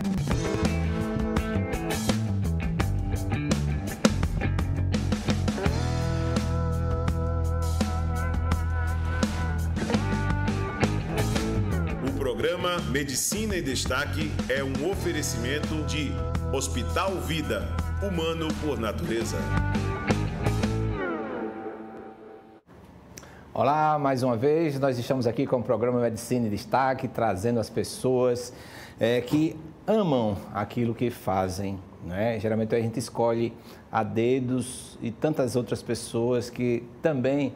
O programa Medicina em Destaque é um oferecimento de Hospital Vida, humano por natureza. Olá, mais uma vez, nós estamos aqui com o programa Medicina em Destaque, trazendo as pessoas que amam aquilo que fazem, né? Geralmente a gente escolhe a dedos e tantas outras pessoas que também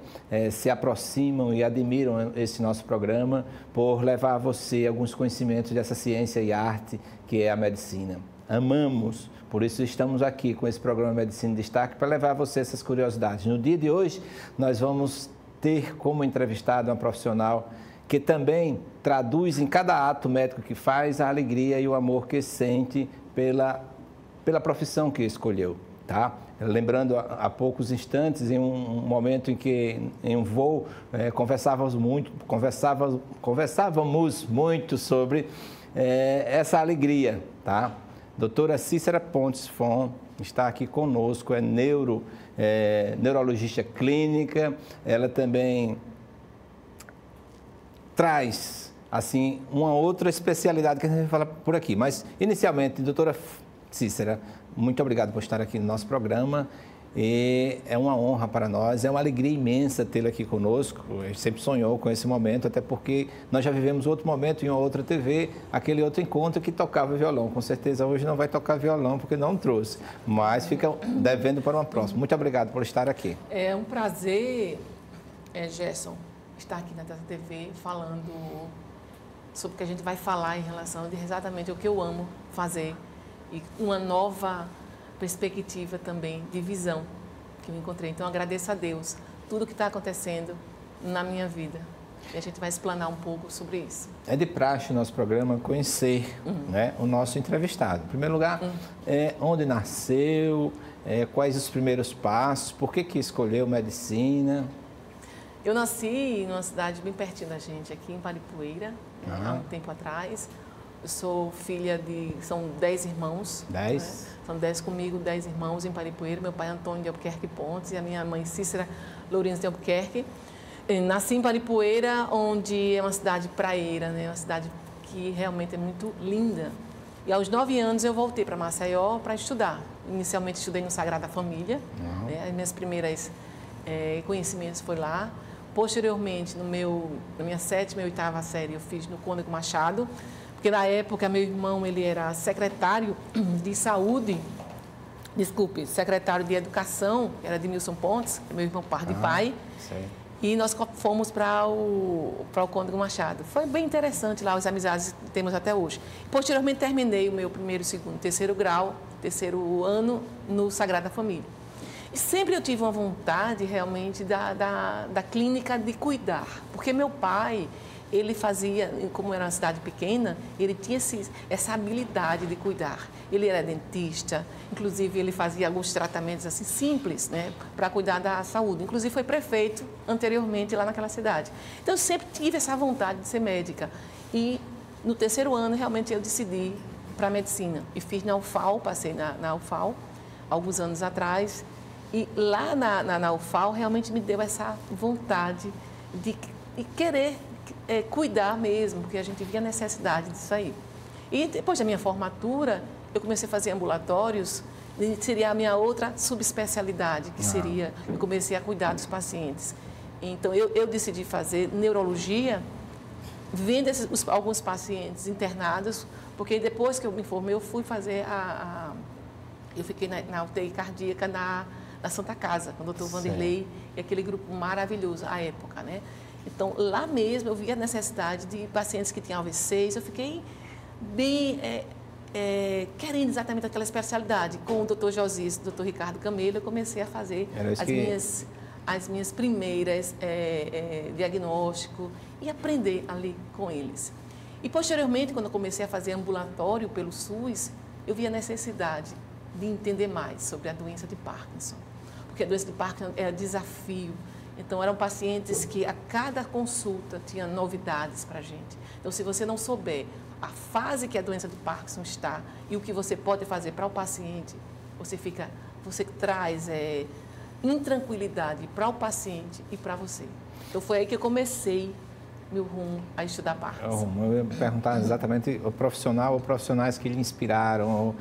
se aproximam e admiram esse nosso programa por levar a você alguns conhecimentos dessa ciência e arte que é a medicina. Amamos, por isso estamos aqui com esse programa Medicina em Destaque para levar a você essas curiosidades. No dia de hoje, nós vamos ter como entrevistado uma profissional que também traduz em cada ato médico que faz a alegria e o amor que sente pela profissão que escolheu, tá? Lembrando, há poucos instantes, em um momento em que, em um voo, conversávamos muito sobre essa alegria, tá? Doutora Cícera Pontes Fon está aqui conosco, é neurologista clínica, ela também traz, assim, uma outra especialidade que a gente vai falar por aqui. Mas, inicialmente, doutora Cícera, muito obrigado por estar aqui no nosso programa. E é uma honra para nós, é uma alegria imensa tê-la aqui conosco. A gente sempre sonhou com esse momento, até porque nós já vivemos outro momento em uma outra TV, aquele outro encontro que tocava violão. Com certeza hoje não vai tocar violão porque não trouxe, mas fica devendo para uma próxima. Muito obrigado por estar aqui. É um prazer, Gerson, estar aqui na TV falando sobre o que a gente vai falar em relação de exatamente o que eu amo fazer e uma nova perspectiva também de visão que eu encontrei. Então, agradeço a Deus tudo que está acontecendo na minha vida. E a gente vai explanar um pouco sobre isso. É de praxe o nosso programa conhecer né, o nosso entrevistado. Em primeiro lugar, onde nasceu, quais os primeiros passos, por que escolheu medicina? Eu nasci numa cidade bem pertinho da gente, aqui em Paripueira, há um tempo atrás. Eu sou filha de... São 10 irmãos. 10? Né? São 10 comigo, 10 irmãos em Paripueira. Meu pai Antônio de Albuquerque Pontes e a minha mãe Cícera Lourenço de Albuquerque. Nasci em Paripueira, onde é uma cidade praieira, né? Uma cidade que realmente é muito linda. E aos 9 anos eu voltei para Maceió para estudar. Inicialmente estudei no Sagrada Família. Né? As minhas primeiras conhecimentos foi lá. Posteriormente, na minha 7ª e 8ª série, eu fiz no Cônego Machado. Porque na época meu irmão ele era secretário de saúde, secretário de educação, era de Milson Pontes, meu irmão par de pai. Sei. E nós fomos para o Cônego Machado. Foi bem interessante lá, as amizades que temos até hoje. Posteriormente terminei o meu primeiro, segundo, terceiro grau, terceiro ano no Sagrada Família. E sempre eu tive uma vontade realmente da clínica de cuidar, porque meu pai... Ele fazia, como era uma cidade pequena, ele tinha essa habilidade de cuidar. Ele era dentista, inclusive ele fazia alguns tratamentos assim simples, né, para cuidar da saúde. Inclusive foi prefeito anteriormente lá naquela cidade. Então eu sempre tive essa vontade de ser médica. E no terceiro ano realmente eu decidi para a medicina. E fiz na UFAL, passei na UFAL alguns anos atrás. E lá na UFAL realmente me deu essa vontade de querer cuidar mesmo, porque a gente via a necessidade disso aí. E depois da minha formatura, eu comecei a fazer ambulatórios, e seria a minha outra subespecialidade, que seria, eu comecei a cuidar dos pacientes. Então, eu decidi fazer neurologia, vendo alguns pacientes internados, porque depois que eu me formei, eu fui fazer eu fiquei na UTI cardíaca na Santa Casa, com o Dr. Vanderlei e aquele grupo maravilhoso, à época, né? Então, lá mesmo, eu vi a necessidade de pacientes que tinham AVCs. Eu fiquei bem querendo exatamente aquela especialidade. Com o Dr. Josias e o Dr. Ricardo Camelo, eu comecei a fazer as minhas primeiras diagnósticos e aprender ali com eles. E, posteriormente, quando eu comecei a fazer ambulatório pelo SUS, eu vi a necessidade de entender mais sobre a doença de Parkinson. Porque a doença de Parkinson é desafio. Então, eram pacientes que a cada consulta tinha novidades para a gente. Então, se você não souber a fase que a doença de Parkinson está e o que você pode fazer para o paciente, você traz intranquilidade para o paciente e para você. Então, foi aí que eu comecei meu rumo a estudar Parkinson. Eu ia perguntar exatamente o profissional ou profissionais que lhe inspiraram ou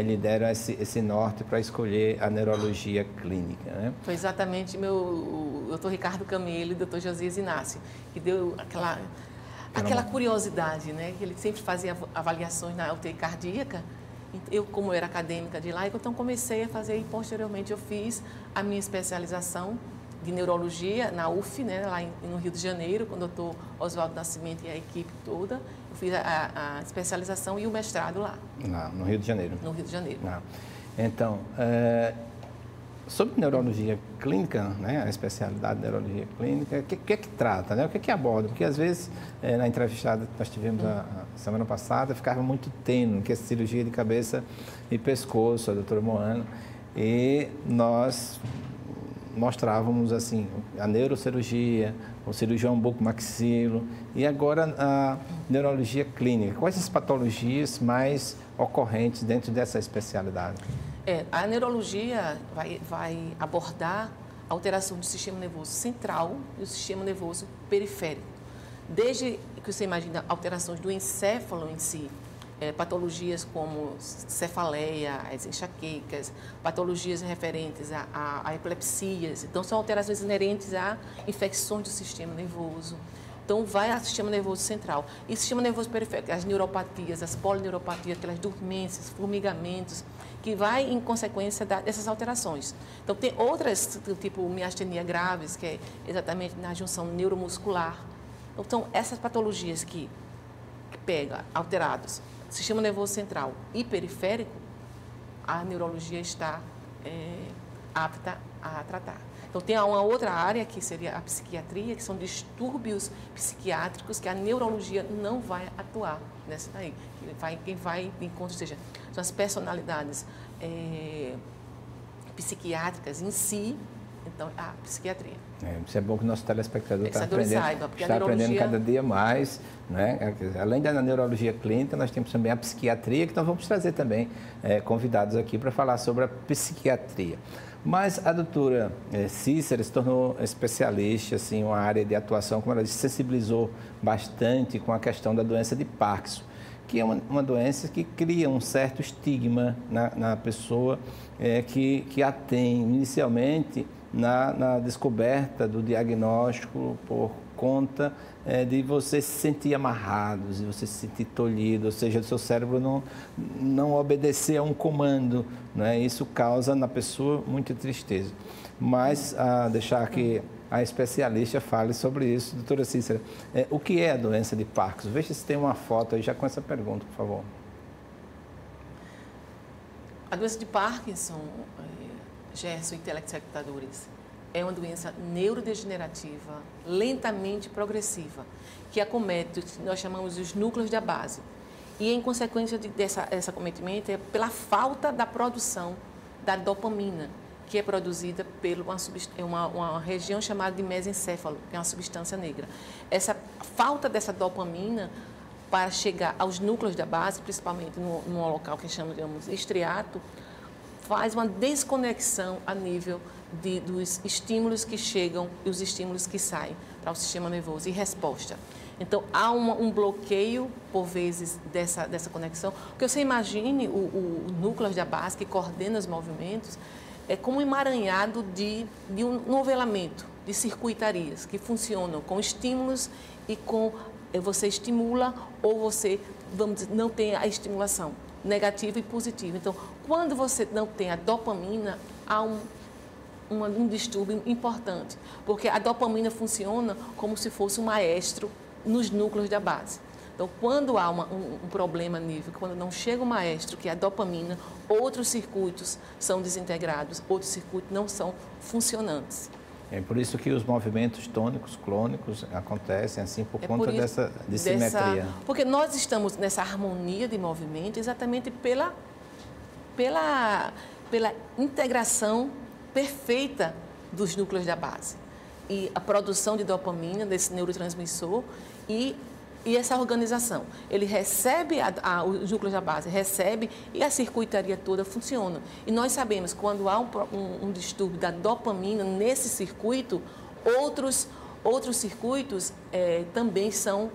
lhe deram esse norte para escolher a neurologia clínica, né? Foi exatamente o doutor Ricardo Camelo e o doutor Josias Inácio, que deu aquela curiosidade, né? Que ele sempre fazia avaliações na UTI cardíaca. Eu, como era acadêmica de lá, então comecei a fazer e posteriormente eu fiz a minha especialização de neurologia na UF, né, lá no Rio de Janeiro, com o doutor Oswaldo Nascimento e a equipe toda. Eu fiz a especialização e o mestrado lá. No Rio de Janeiro? No Rio de Janeiro. Então, sobre neurologia clínica, né, a especialidade de neurologia clínica, o que é que trata, né? O que é que aborda? Porque, às vezes, na entrevistada que nós tivemos a semana passada, ficava muito tênue, que é cirurgia de cabeça e pescoço, a doutora Moana, e nós mostrávamos assim a neurocirurgia, o cirurgião bucomaxilo e agora a neurologia clínica. Quais as patologias mais ocorrentes dentro dessa especialidade? A neurologia vai abordar a alteração do sistema nervoso central e o sistema nervoso periférico. Desde que você imagina alterações do encéfalo em si, patologias como cefaleia, as enxaquecas, patologias referentes a epilepsias. Então, são alterações inerentes a infecções do sistema nervoso. Então, vai ao sistema nervoso central. E o sistema nervoso periférico, as neuropatias, as polineuropatias, aquelas dormências, formigamentos, que vai em consequência dessas alterações. Então, tem outras, tipo miastenia graves, que é exatamente na junção neuromuscular. Então, essas patologias que pegam alterados sistema nervoso central e periférico, a neurologia está apta a tratar. Então, tem uma outra área que seria a psiquiatria, que são distúrbios psiquiátricos que a neurologia não vai atuar nessa daí. Quem vai em conta, ou seja, são as personalidades psiquiátricas em si, então, a psiquiatria. Isso é bom que o nosso telespectador está aprendendo aprendendo cada dia mais, né? Além da neurologia clínica, nós temos também a psiquiatria, que nós vamos trazer também convidados aqui para falar sobre a psiquiatria. Mas a doutora Cícera se tornou especialista, assim, uma área de atuação, como ela disse, sensibilizou bastante com a questão da doença de Parkinson, que é uma doença que cria um certo estigma na pessoa que a tem inicialmente na descoberta do diagnóstico por conta de você se sentir amarrado, de você se sentir tolhido, ou seja, o seu cérebro não obedecer a um comando, né? Isso causa na pessoa muita tristeza. Mas deixar que a especialista fale sobre isso, doutora Cícera. O que é a doença de Parkinson? Veja se tem uma foto aí já com essa pergunta, por favor. A doença de Parkinson, Gerson e telespectadores, é uma doença neurodegenerativa, lentamente progressiva, que acomete o que nós chamamos de os núcleos da base. E, em consequência desse acometimento, é pela falta da produção da dopamina, que é produzida por uma região chamada de mesencéfalo, que é uma substância negra. Essa falta dessa dopamina para chegar aos núcleos da base, principalmente num local que chamamos de estriato, faz uma desconexão a nível dos estímulos que chegam e os estímulos que saem para o sistema nervoso e resposta. Então, há um bloqueio, por vezes, dessa conexão. Porque você imagine o núcleo da base que coordena os movimentos, é como um emaranhado de um novelamento de circuitarias que funcionam com estímulos e com você estimula ou você, vamos dizer, não tem a estimulação negativa e positiva. Então, quando você não tem a dopamina, há um distúrbio importante, porque a dopamina funciona como se fosse um maestro nos núcleos da base. Então, quando há um problema nível, quando não chega o maestro, que é a dopamina, outros circuitos são desintegrados, outros circuitos não são funcionantes. É por isso que os movimentos tônicos, clônicos acontecem assim por conta dessa dissimetria. Porque nós estamos nessa harmonia de movimento exatamente pela integração perfeita dos núcleos da base. E a produção de dopamina, desse neurotransmissor, e E essa organização, ele recebe, os núcleos da base recebe e a circuitaria toda funciona. E nós sabemos que quando há um distúrbio da dopamina nesse circuito, outros circuitos também são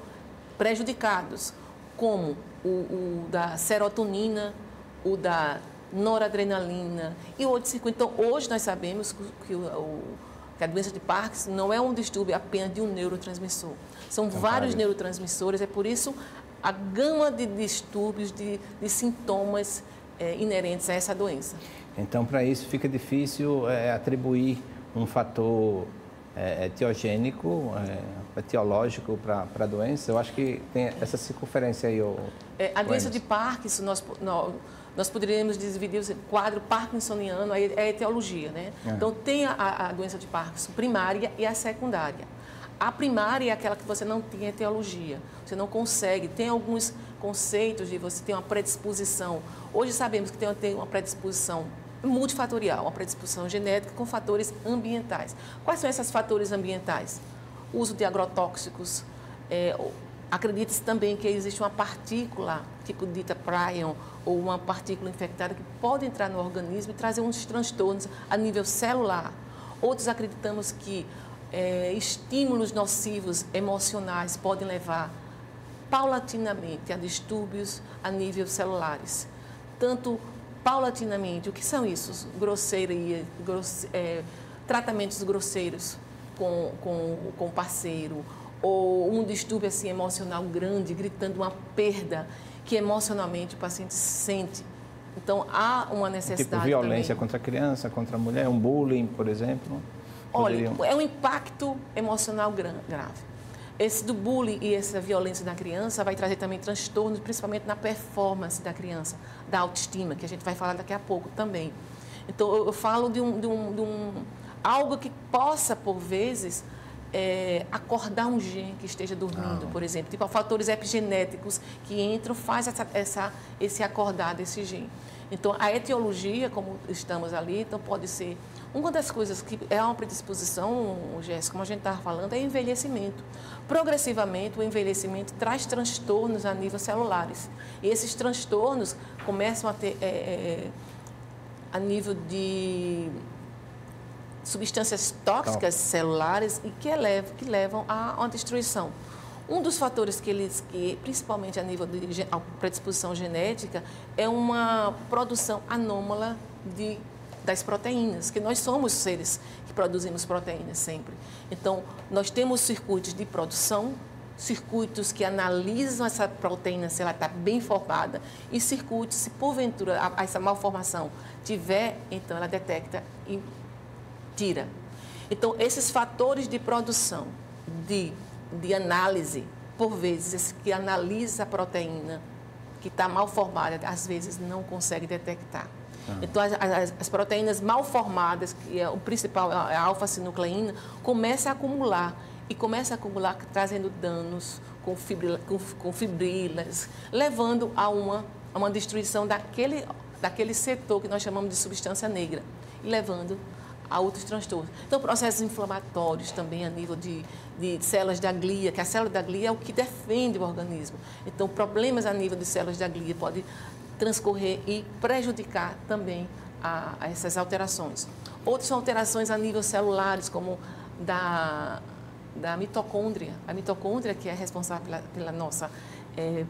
prejudicados, como o da serotonina, o da noradrenalina e outros circuitos. Então, hoje nós sabemos que a doença de Parkinson não é um distúrbio apenas de um neurotransmissor. São vários neurotransmissores, é por isso a gama de distúrbios, de sintomas inerentes a essa doença. Então, para isso fica difícil atribuir um fator etiogênico, etiológico para a doença. Eu acho que tem essa circunferência aí. A doença de Parkinson, nós poderíamos dividir o quadro parkinsoniano, a etiologia, né? Então, tem a doença de Parkinson primária e a secundária. A primária é aquela que você não tem etiologia, você não consegue, tem alguns conceitos de você ter uma predisposição. Hoje sabemos que tem uma predisposição multifatorial, uma predisposição genética com fatores ambientais. Quais são esses fatores ambientais? O uso de agrotóxicos, acredita-se também que existe uma partícula, tipo dita prion, ou uma partícula infectada que pode entrar no organismo e trazer uns transtornos a nível celular. Outros acreditamos que estímulos nocivos emocionais podem levar paulatinamente a distúrbios a nível celulares. Tanto paulatinamente, o que são isso? Grosseria, tratamentos grosseiros com o parceiro, ou um distúrbio assim, emocional grande, gritando uma perda que emocionalmente o paciente sente. Então, há uma necessidade tipo violência também. Contra a criança, contra a mulher, um bullying, por exemplo? Olha, é um impacto emocional grave. Esse do bullying e essa violência na criança vai trazer também transtornos, principalmente na performance da criança, da autoestima, que a gente vai falar daqui a pouco também. Então, eu falo de algo que possa, por vezes, acordar um gene que esteja dormindo, por exemplo. Tipo, fatores epigenéticos que entram, faz esse acordar desse gene. Então, a etiologia, como estamos ali, então pode ser... Uma das coisas que é uma predisposição, Jéssica, como a gente estava falando, é envelhecimento. Progressivamente, o envelhecimento traz transtornos a nível celulares. E esses transtornos começam a ter a nível de substâncias tóxicas celulares e que levam a uma destruição. Um dos fatores que principalmente a nível de predisposição genética, é uma produção anômala das proteínas, que nós somos seres que produzimos proteínas sempre. Então, nós temos circuitos de produção, circuitos que analisam essa proteína, se ela está bem formada, e circuitos, se porventura essa malformação tiver, então ela detecta e tira. Então, esses fatores de produção, de análise, por vezes, que analisa a proteína que está mal formada, às vezes não consegue detectar. Então, as proteínas mal formadas, que o principal é a alfa-sinucleína, começa a acumular, trazendo danos com fibrilas, levando a uma destruição daquele setor que nós chamamos de substância negra, e levando a outros transtornos. Então, processos inflamatórios também a nível de células da glia, que a célula da glia é o que defende o organismo. Então, problemas a nível de células da glia podem transcorrer e prejudicar também essas alterações. Outras são alterações a nível celulares, como da mitocôndria. A mitocôndria, que é responsável pela nossa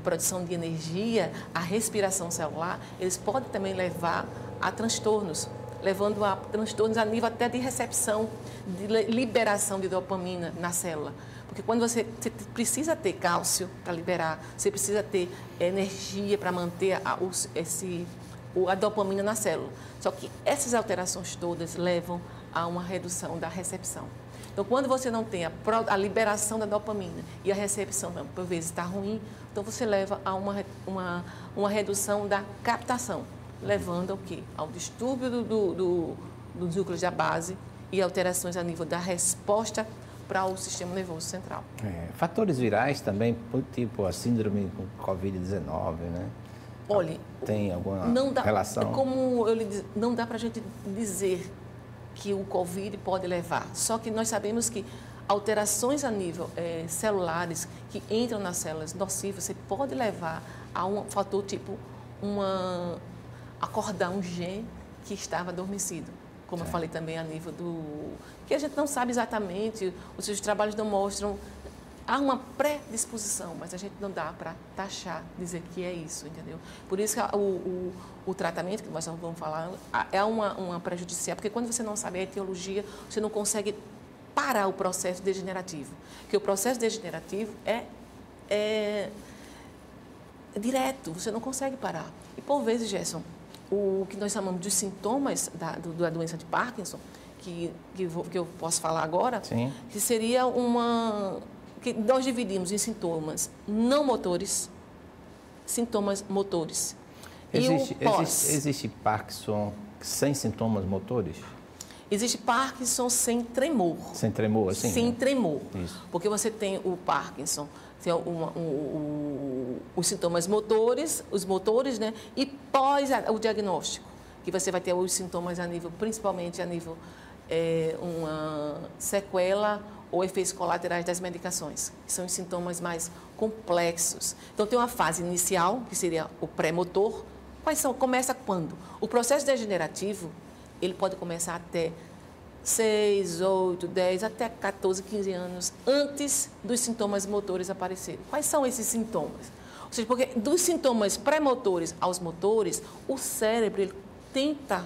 produção de energia, a respiração celular, eles podem também levar a transtornos, levando a transtornos a nível até de recepção, de liberação de dopamina na célula. Porque quando você precisa ter cálcio para liberar, você precisa ter energia para manter a dopamina na célula. Só que essas alterações todas levam a uma redução da recepção. Então, quando você não tem a liberação da dopamina e a recepção, por vezes, está ruim, então você leva a uma redução da captação, levando ao quê? Ao distúrbio dos núcleos da base e alterações a nível da resposta para o sistema nervoso central. Fatores virais também, tipo a síndrome com Covid-19, né? Olha, tem alguma relação? Não dá para a gente dizer que o Covid pode levar. Só que nós sabemos que alterações a nível celulares que entram nas células nocivas, você pode levar a um fator tipo acordar um gene que estava adormecido. Como eu falei também a nível que a gente não sabe exatamente, os seus trabalhos não mostram. Há uma predisposição, mas a gente não dá para taxar, dizer que é isso, entendeu? Por isso que o tratamento, que nós vamos falar, é uma prejudicial, porque quando você não sabe a etiologia, você não consegue parar o processo degenerativo. Porque o processo degenerativo é direto, você não consegue parar. E, por vezes, Gerson, o que nós chamamos de sintomas da doença de Parkinson, que eu posso falar agora, sim, que seria que nós dividimos em sintomas não motores, sintomas motores. Existe Parkinson sem sintomas motores? Existe Parkinson sem tremor. Sem tremor, assim? Sem né? tremor. Isso. Porque você tem o Parkinson, tem os sintomas motores, né? E pós o diagnóstico, que você vai ter os sintomas principalmente a nível uma sequela ou efeitos colaterais das medicações, que são os sintomas mais complexos. Então, tem uma fase inicial, que seria o pré-motor. Começa quando? O processo degenerativo, ele pode começar até 6, 8, 10, até 14, 15 anos antes dos sintomas motores aparecerem. Quais são esses sintomas? Ou seja, porque dos sintomas pré-motores aos motores, o cérebro ele tenta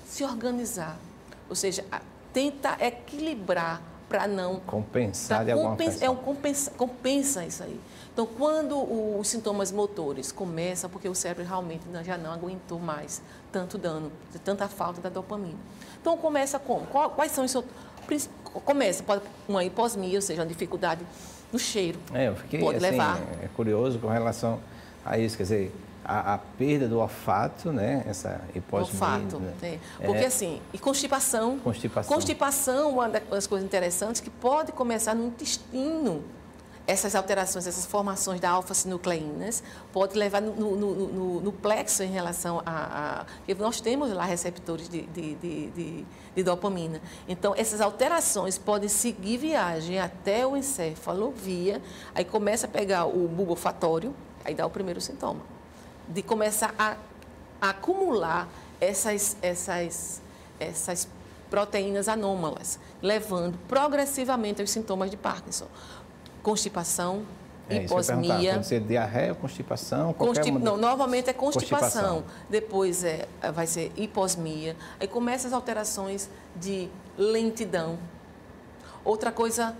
se organizar, ou seja, tenta equilibrar para não... compensar de alguma forma. Compensa isso aí. Então, quando os sintomas motores começam, porque o cérebro realmente já não aguentou mais tanto dano, tanta falta da dopamina. Então, começa como? Quais são os... Começa uma hiposmia, ou seja, uma dificuldade no cheiro. Eu fiquei assim, curioso com relação a isso, quer dizer, a perda do olfato, né? Essa hiposmia. Olfato, né? Porque assim, e constipação. Constipação, uma das coisas interessantes que pode começar no intestino. Essas alterações, essas formações da alfa-sinucleínas, pode levar no plexo em relação porque nós temos lá receptores de dopamina. Então, essas alterações podem seguir viagem até o encéfalo, aí começa a pegar o bulbo olfatório, aí dá o primeiro sintoma. De começar a acumular essas proteínas anômalas, levando progressivamente aos sintomas de Parkinson. Constipação, hiposmia. Pode ser diarreia, constipação, Não, normalmente é constipação. Depois vai ser hiposmia. Aí começam as alterações de lentidão. Outra coisa,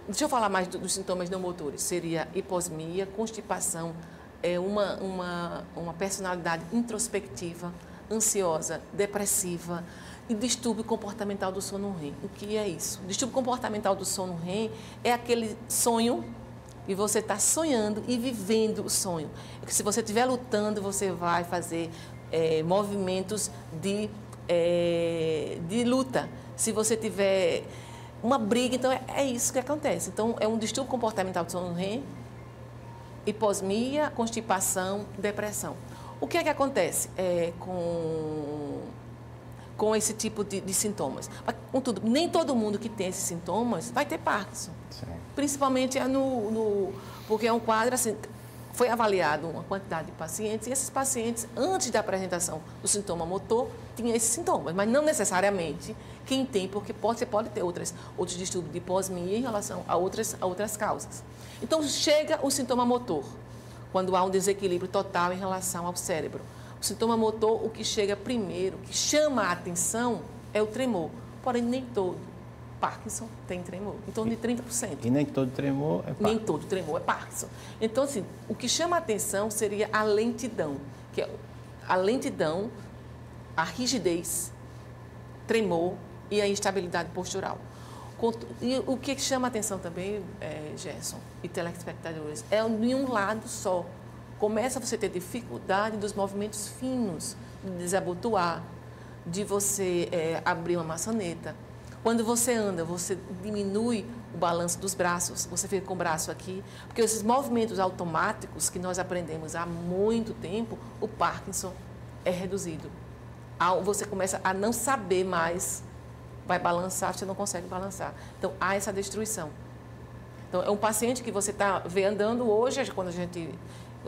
deixa eu falar mais dos sintomas não motores. Seria hiposmia, constipação, uma personalidade introspectiva, ansiosa, depressiva e distúrbio comportamental do sono REM. O que é isso? O distúrbio comportamental do sono REM é aquele sonho e você está sonhando e vivendo o sonho. É que se você estiver lutando, você vai fazer movimentos de luta. Se você tiver uma briga, então é isso que acontece. Então, é um distúrbio comportamental do sono REM, hiposmia, constipação, depressão. O que é que acontece com esse tipo de sintomas? Contudo, nem todo mundo que tem esses sintomas vai ter Parkinson. Sim. Principalmente porque é um quadro assim, foi avaliado uma quantidade de pacientes e esses pacientes, antes da apresentação do sintoma motor, tinham esses sintomas, mas não necessariamente quem tem, porque você pode ter outros distúrbios de hiposmia em relação a outras causas. Então, chega o sintoma motor, quando há um desequilíbrio total em relação ao cérebro. O sintoma motor, o que chega primeiro, que chama a atenção, é o tremor. Porém, nem todo Parkinson tem tremor, em torno de 30%. E nem todo tremor é Parkinson. Nem todo tremor é Parkinson. Então, assim, o que chama a atenção seria a lentidão, que é a lentidão, a rigidez, tremor e a instabilidade postural. E o que chama a atenção também, Gerson e telespectadores, é em um lado só. Começa você a ter dificuldade dos movimentos finos, de desabotoar, de você abrir uma maçaneta. Quando você anda, você diminui o balanço dos braços, você fica com o braço aqui, porque esses movimentos automáticos que nós aprendemos há muito tempo, o Parkinson é reduzido. Você começa a não saber mais, vai balançar, você não consegue balançar. Então, há essa destruição. Então, é um paciente que você vê andando hoje, quando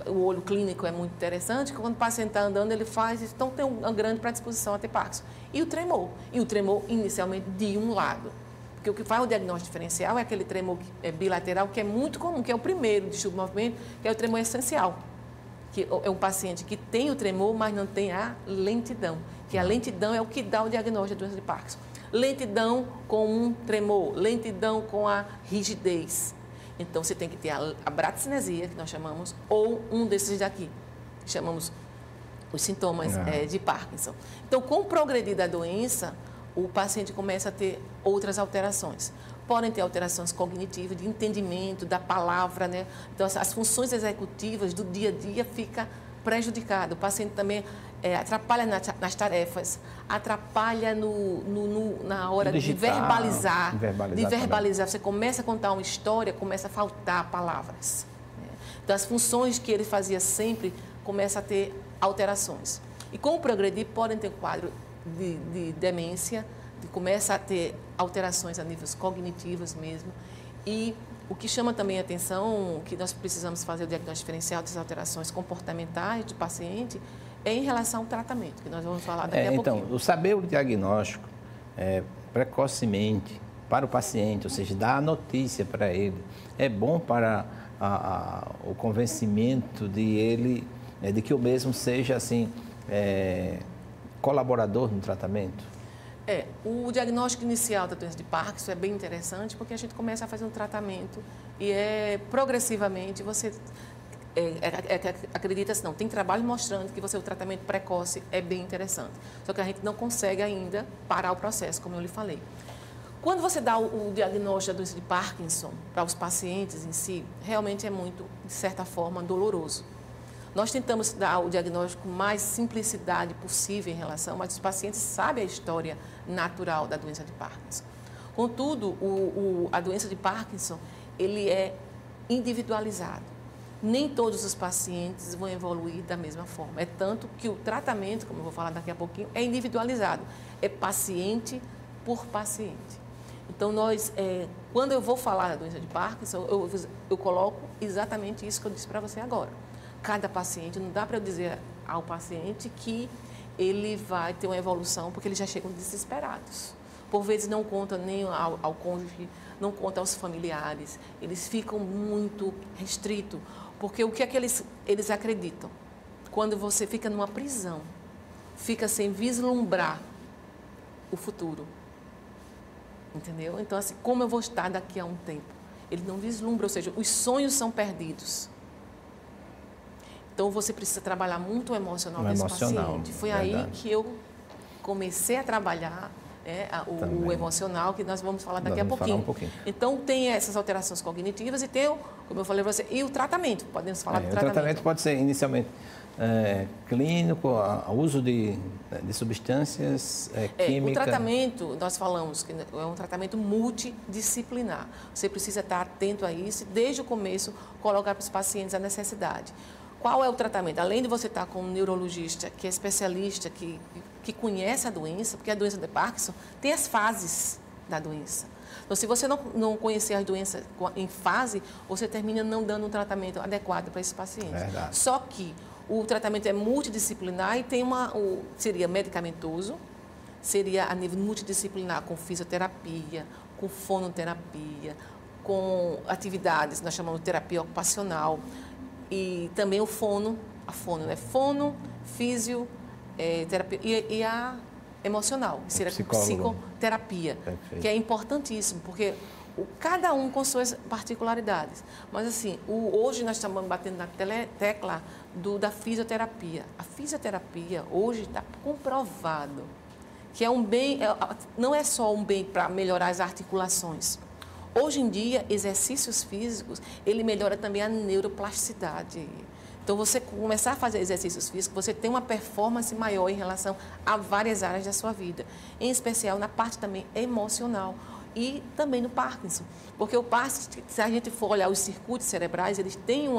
o olho clínico é muito interessante, que quando o paciente está andando, ele faz, então tem uma grande predisposição a ter Parkinson. E o tremor inicialmente de um lado. Porque o que faz o diagnóstico diferencial é aquele tremor bilateral, que é muito comum, que é o primeiro distúrbio de movimento, que é o tremor essencial. Que é um paciente que tem o tremor, mas não tem a lentidão. Que a lentidão é o que dá o diagnóstico da doença de Parkinson. Lentidão com um tremor, lentidão com a rigidez. Então, você tem que ter a braticinesia, que nós chamamos, ou um desses daqui, que chamamos os sintomas de Parkinson. Então, com o progredir da doença, o paciente começa a ter outras alterações. Podem ter alterações cognitivas, de entendimento da palavra, né? Então, as funções executivas do dia a dia ficam prejudicadas. O paciente também atrapalha nas tarefas, atrapalha na hora digitar, de verbalizar. Você começa a contar uma história, começa a faltar palavras. Né? Então, as funções que ele fazia sempre começam a ter alterações. E com o progredir, podem ter quadro de demência, começa a ter alterações a níveis cognitivos mesmo. E o que chama também a atenção, que nós precisamos fazer o diagnóstico diferencial das alterações comportamentais do paciente, é em relação ao tratamento, que nós vamos falar daqui a pouquinho. Então, o saber o diagnóstico precocemente para o paciente, ou seja, dar a notícia para ele, é bom para o convencimento de que o mesmo seja assim, colaborador no tratamento? O diagnóstico inicial da doença de Parkinson é bem interessante porque a gente começa a fazer um tratamento e progressivamente você acredita-se, não, tem trabalho mostrando que o tratamento precoce é bem interessante. Só que a gente não consegue ainda parar o processo, como eu lhe falei. Quando você dá o diagnóstico da doença de Parkinson para os pacientes em si, realmente é muito, de certa forma, doloroso. Nós tentamos dar o diagnóstico com mais simplicidade possível em relação, mas os pacientes sabem a história natural da doença de Parkinson. Contudo, a doença de Parkinson, ele é individualizado. Nem todos os pacientes vão evoluir da mesma forma. É tanto que o tratamento, como eu vou falar daqui a pouquinho, é individualizado. É paciente por paciente. Então, quando eu vou falar da doença de Parkinson, eu coloco exatamente isso que eu disse para você agora. Cada paciente, não dá para eu dizer ao paciente que ele vai ter uma evolução, porque eles já chegam desesperados. Por vezes não conta nem ao cônjuge, não conta aos familiares, eles ficam muito restritos, porque o que é que eles acreditam? Quando você fica numa prisão, fica sem vislumbrar o futuro, entendeu? Então, assim, como eu vou estar daqui a um tempo? Ele não vislumbra, ou seja, os sonhos são perdidos. Então, você precisa trabalhar muito o emocional desse paciente. Foi aí que eu comecei a trabalhar o emocional, que nós vamos falar daqui a pouquinho. Então, tem essas alterações cognitivas e tem, como eu falei para você, e o tratamento. Podemos falar do tratamento. O tratamento pode ser inicialmente clínico, uso de substâncias químicas. O tratamento, nós falamos que é um tratamento multidisciplinar. Você precisa estar atento a isso e, desde o começo, colocar para os pacientes a necessidade. Qual é o tratamento? Além de você estar com um neurologista que é especialista, que conhece a doença, porque a doença de Parkinson tem as fases da doença. Então, se você não conhecer as doenças em fase, você termina não dando um tratamento adequado para esse paciente. Verdade. Só que o tratamento é multidisciplinar e tem seria medicamentoso, seria a nível multidisciplinar com fisioterapia, com fonoterapia, com atividades, nós chamamos de terapia ocupacional, e também o fono, fisio, terapia e a emocional, que seria psicoterapia, que é importantíssimo, porque cada um com suas particularidades. Mas, assim, hoje nós estamos batendo na tecla da fisioterapia. A fisioterapia hoje está comprovado que é um bem, não é só um bem para melhorar as articulações. Hoje em dia, exercícios físicos, ele melhora também a neuroplasticidade. Então, você começar a fazer exercícios físicos, você tem uma performance maior em relação a várias áreas da sua vida, em especial na parte também emocional. e também no Parkinson. Porque o Parkinson, se a gente for olhar os circuitos cerebrais, eles têm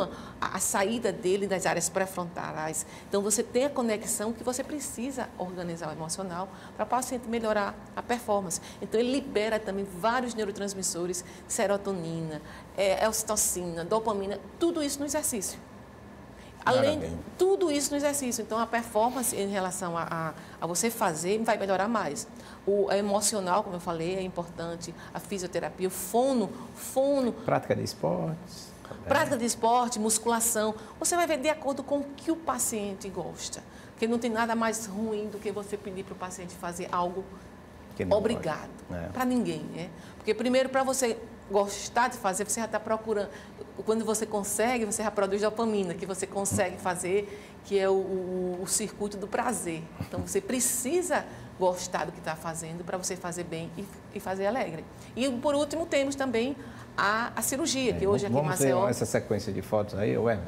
a saída dele das áreas pré-frontais. Então, você tem a conexão que você precisa organizar o emocional para o paciente melhorar a performance. Então, ele libera também vários neurotransmissores, serotonina, ocitocina, dopamina, tudo isso no exercício. Além de tudo isso no exercício. Então, a performance em relação a você fazer vai melhorar mais. O emocional, como eu falei, é importante. A fisioterapia, o fono. Prática de esportes. Prática de esporte, musculação. Você vai ver de acordo com o que o paciente gosta. Porque não tem nada mais ruim do que você pedir para o paciente fazer algo obrigado. Para ninguém, né? Porque, primeiro, para você gostar de fazer, você já está procurando. Quando você consegue, você já produz dopamina, que você consegue fazer, que é o circuito do prazer. Então, você precisa gostar do que está fazendo para você fazer bem e fazer alegre. E, por último, temos também a cirurgia, que hoje aqui em Maceió... Vamos ver essa sequência de fotos aí, Emerson?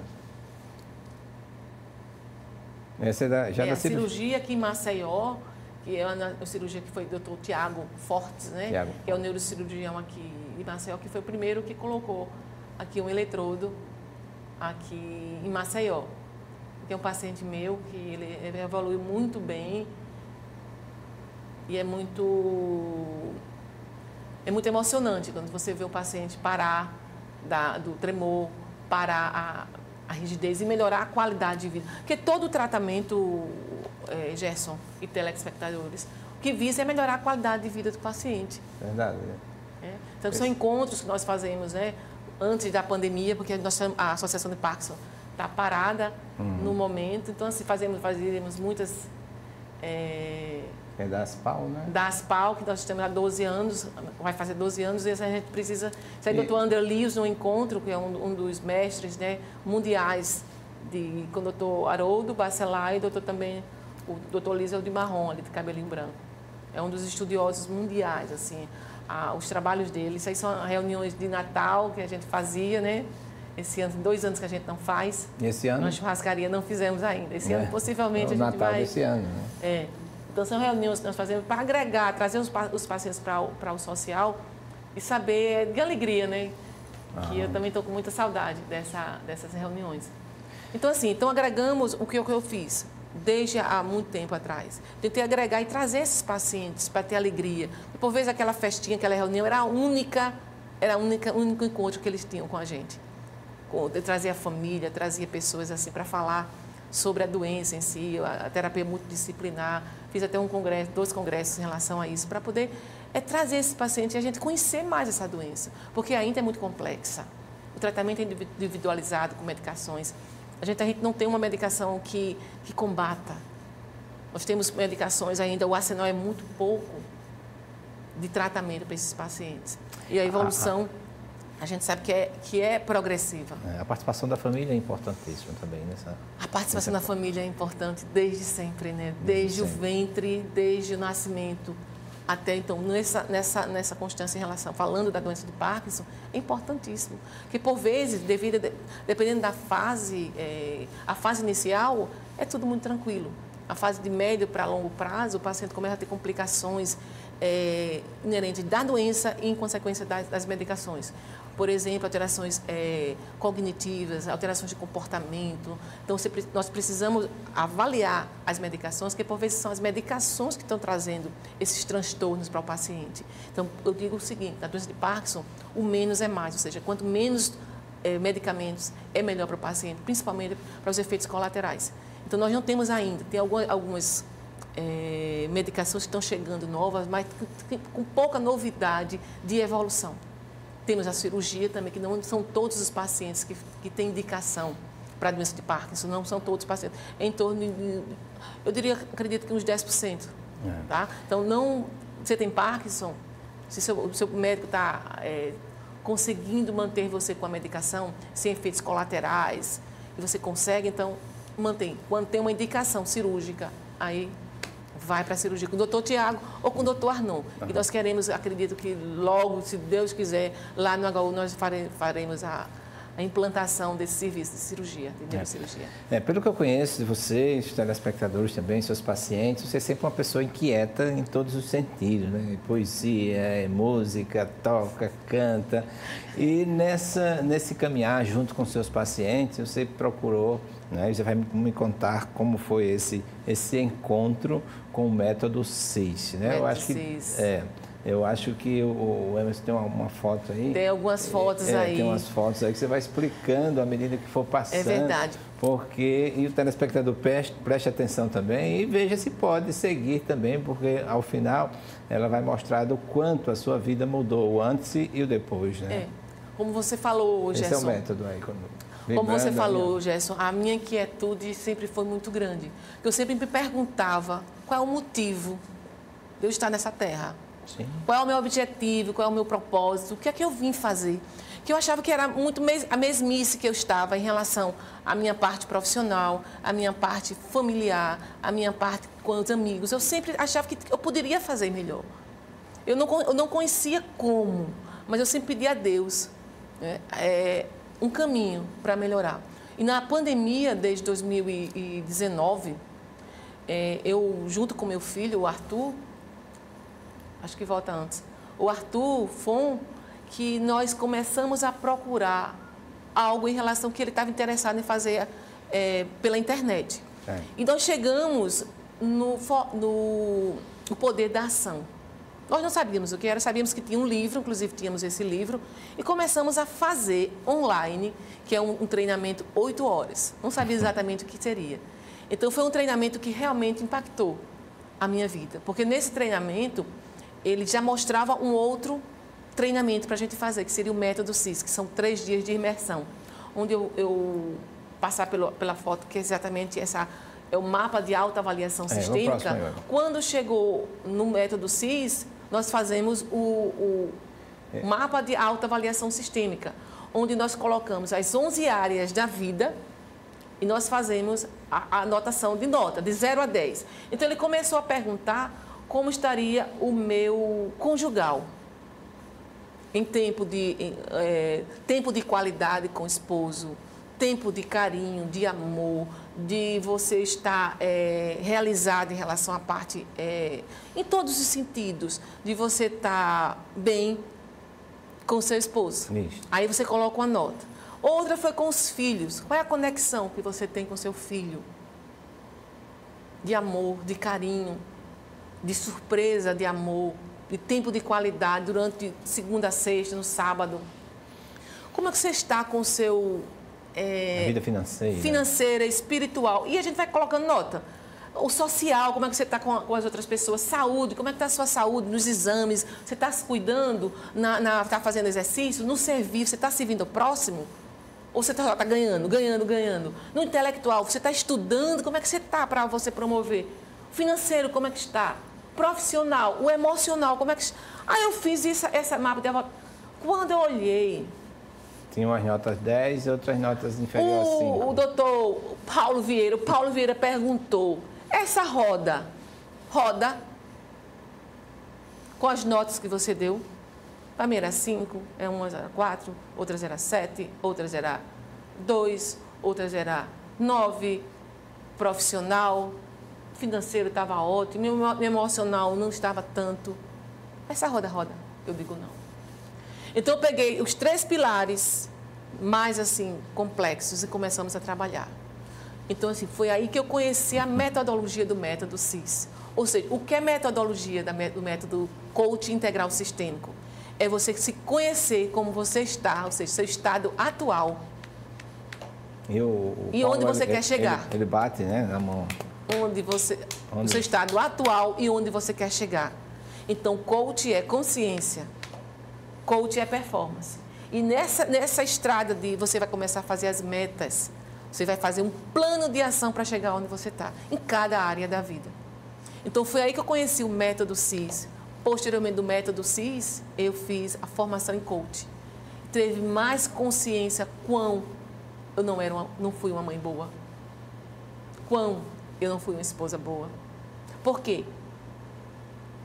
Essa é da cirurgia aqui em Maceió, que é a cirurgia que foi do Dr. Tiago Fortes, né? Que é o neurocirurgião aqui em Maceió, que foi o primeiro que colocou aqui um eletrodo aqui em Maceió. Tem um paciente meu que ele evoluiu muito bem e é muito emocionante quando você vê o paciente parar do tremor, parar a rigidez e melhorar a qualidade de vida. Porque todo o tratamento, Gerson e telespectadores, o que visa é melhorar a qualidade de vida do paciente. Verdade. Então, são encontros que nós fazemos, né, antes da pandemia, porque a Associação de Parkinson está parada no momento. Então, assim, fazemos muitas... da ASPAL, né? Da ASPAL, que nós estamos há 12 anos, vai fazer 12 anos, e a gente precisa... Isso aí, o Dr. André Lewis, no encontro, que é um dos mestres, né, mundiais, com o Dr. Haroldo Bacelar e também o Dr. Lísio de Marrom, ali de cabelinho branco. É um dos estudiosos mundiais, assim, os trabalhos dele. Isso aí são reuniões de Natal que a gente fazia, né? Esse ano, 2 anos que a gente não faz. E esse ano? Na churrascaria não fizemos ainda. Esse ano, possivelmente, a gente Natal vai... desse ano, né? Então, são reuniões que nós fazemos para agregar, trazer os pacientes para o social e saber de alegria, né? Que eu também estou com muita saudade dessas reuniões. Então, assim, agregamos o que eu fiz desde há muito tempo atrás. Tentei agregar e trazer esses pacientes para ter alegria. E, por vezes, aquela festinha, aquela reunião era o único encontro que eles tinham com a gente. Eu trazia a família, trazia pessoas assim para falar sobre a doença em si, a terapia multidisciplinar. Fiz até 2 congressos em relação a isso, para poder trazer esse paciente e a gente conhecer mais essa doença, porque ainda é muito complexa. O tratamento é individualizado com medicações. A gente não tem uma medicação que combata. Nós temos medicações ainda, o arsenal é muito pouco de tratamento para esses pacientes. E a evolução... A gente sabe que é progressiva. A participação da família é importantíssima também A participação da família é importante desde sempre, né? Desde o ventre, desde o nascimento até então. Nessa constância em relação, falando da doença de Parkinson, é importantíssimo. Porque, por vezes, dependendo da fase, a fase inicial, é tudo muito tranquilo. A fase de médio para longo prazo, o paciente começa a ter complicações inerentes da doença e, em consequência, das medicações. Por exemplo, alterações cognitivas, alterações de comportamento. Então, nós precisamos avaliar as medicações, porque, por vezes, são as medicações que estão trazendo esses transtornos para o paciente. Então, eu digo o seguinte, na doença de Parkinson, o menos é mais, ou seja, quanto menos medicamentos é melhor para o paciente, principalmente para os efeitos colaterais. Então, nós não temos ainda, tem algumas medicações que estão chegando novas, mas com pouca novidade de evolução. Temos a cirurgia também, que não são todos os pacientes que têm indicação para a doença de Parkinson, não são todos os pacientes. É em torno de, acredito que uns 10%. Tá? Então, você tem Parkinson, se o seu médico está conseguindo manter você com a medicação, sem efeitos colaterais, e você consegue, então, mantém. Quando tem uma indicação cirúrgica, aí vai para a cirurgia com o Dr. Tiago ou com o Dr. Arnon. E nós queremos, acredito que logo, se Deus quiser, lá no HU nós faremos a implantação desse serviço de cirurgia, de neurocirurgia. Pelo que eu conheço de vocês, os telespectadores também, seus pacientes, você é sempre uma pessoa inquieta em todos os sentidos, né? Poesia, música, toca, canta. E nesse caminhar junto com seus pacientes, você procurou, né? Você vai me contar como foi esse encontro com o método CIS, né? Eu acho que o Emerson tem uma foto aí. Tem algumas fotos aí. Tem umas fotos aí que você vai explicando à medida que for passando. É verdade. E o telespectador preste atenção também e veja se pode seguir também, porque ao final ela vai mostrar do quanto a sua vida mudou, o antes e o depois, né? Como você falou, Gerson. Esse é o método aí. Como você falou, Gerson, a minha inquietude sempre foi muito grande. Eu sempre me perguntava qual é o motivo de eu estar nessa terra. Sim. Qual é o meu objetivo, qual é o meu propósito, o que é que eu vim fazer? Que eu achava que era muito a mesmice que eu estava em relação à minha parte profissional, à minha parte familiar, à minha parte com os amigos. Eu sempre achava que eu poderia fazer melhor. Eu não conhecia como, mas eu sempre pedia a Deus, né, um caminho para melhorar. E na pandemia, desde 2019, eu, junto com meu filho, o Arthur, acho que volta antes, o Arthur Fon, que nós começamos a procurar algo em relação que ele estava interessado em fazer pela internet. E nós chegamos no poder da ação. Nós não sabíamos o que era, sabíamos que tinha um livro, inclusive tínhamos esse livro, e começamos a fazer online, que é um treinamento 8 horas. Não sabia exatamente o que seria. Então, foi um treinamento que realmente impactou a minha vida, porque nesse treinamento ele já mostrava um outro treinamento para a gente fazer, que seria o método CIS, que são 3 dias de imersão, onde eu passar pela foto, que é exatamente é o mapa de autoavaliação sistêmica. Quando chegou no método CIS, nós fazemos o mapa de autoavaliação sistêmica, onde nós colocamos as 11 áreas da vida e nós fazemos a anotação de nota, de 0 a 10. Então, ele começou a perguntar como estaria o meu conjugal em tempo de qualidade com o esposo, tempo de carinho, de amor, de você estar realizado em relação à parte, em todos os sentidos, de você estar bem com seu esposo. Isso. Aí você coloca uma nota. Outra foi com os filhos. Qual é a conexão que você tem com seu filho? De amor, de carinho, de surpresa, de amor, de tempo de qualidade durante segunda a sexta, no sábado. Como é que você está com o seu... a vida financeira. Financeira, espiritual. E a gente vai colocando nota. O social, como é que você está com as outras pessoas? Saúde, como é que está a sua saúde nos exames? Você está se cuidando? Está fazendo exercício? No serviço, você está servindo ao próximo? Ou você está ganhando? No intelectual, você está estudando? Como é que você está para você promover? O financeiro, como é que está? Profissional, o emocional, como é que... Aí eu fiz essa mapa de... Quando eu olhei... Tinha umas notas 10 e outras notas inferiores a 5. O doutor Paulo Vieira perguntou, essa roda com as notas que você deu? A primeira era 5, umas era 4, outras era 7, outras era 2, outras era 9, profissional, financeiro estava ótimo, meu emocional não estava tanto. Essa roda, eu digo não. Então, eu peguei os 3 pilares mais, assim, complexos e começamos a trabalhar. Então, assim, foi aí que eu conheci a metodologia do método CIS. Ou seja, o que é metodologia do método Coach Integral Sistêmico? É você se conhecer como você está, ou seja, seu estado atual. E onde você quer chegar. Ele bate, né, na mão. O seu estado atual e onde você quer chegar. Então, coach é consciência. Coach é performance. E nessa estrada você vai começar a fazer as metas. Você vai fazer um plano de ação para chegar onde você está, em cada área da vida. Então, foi aí que eu conheci o método CIS. Posteriormente do método CIS, eu fiz a formação em coach. Teve mais consciência quão eu não fui uma mãe boa. Quão eu não fui uma esposa boa. Por quê?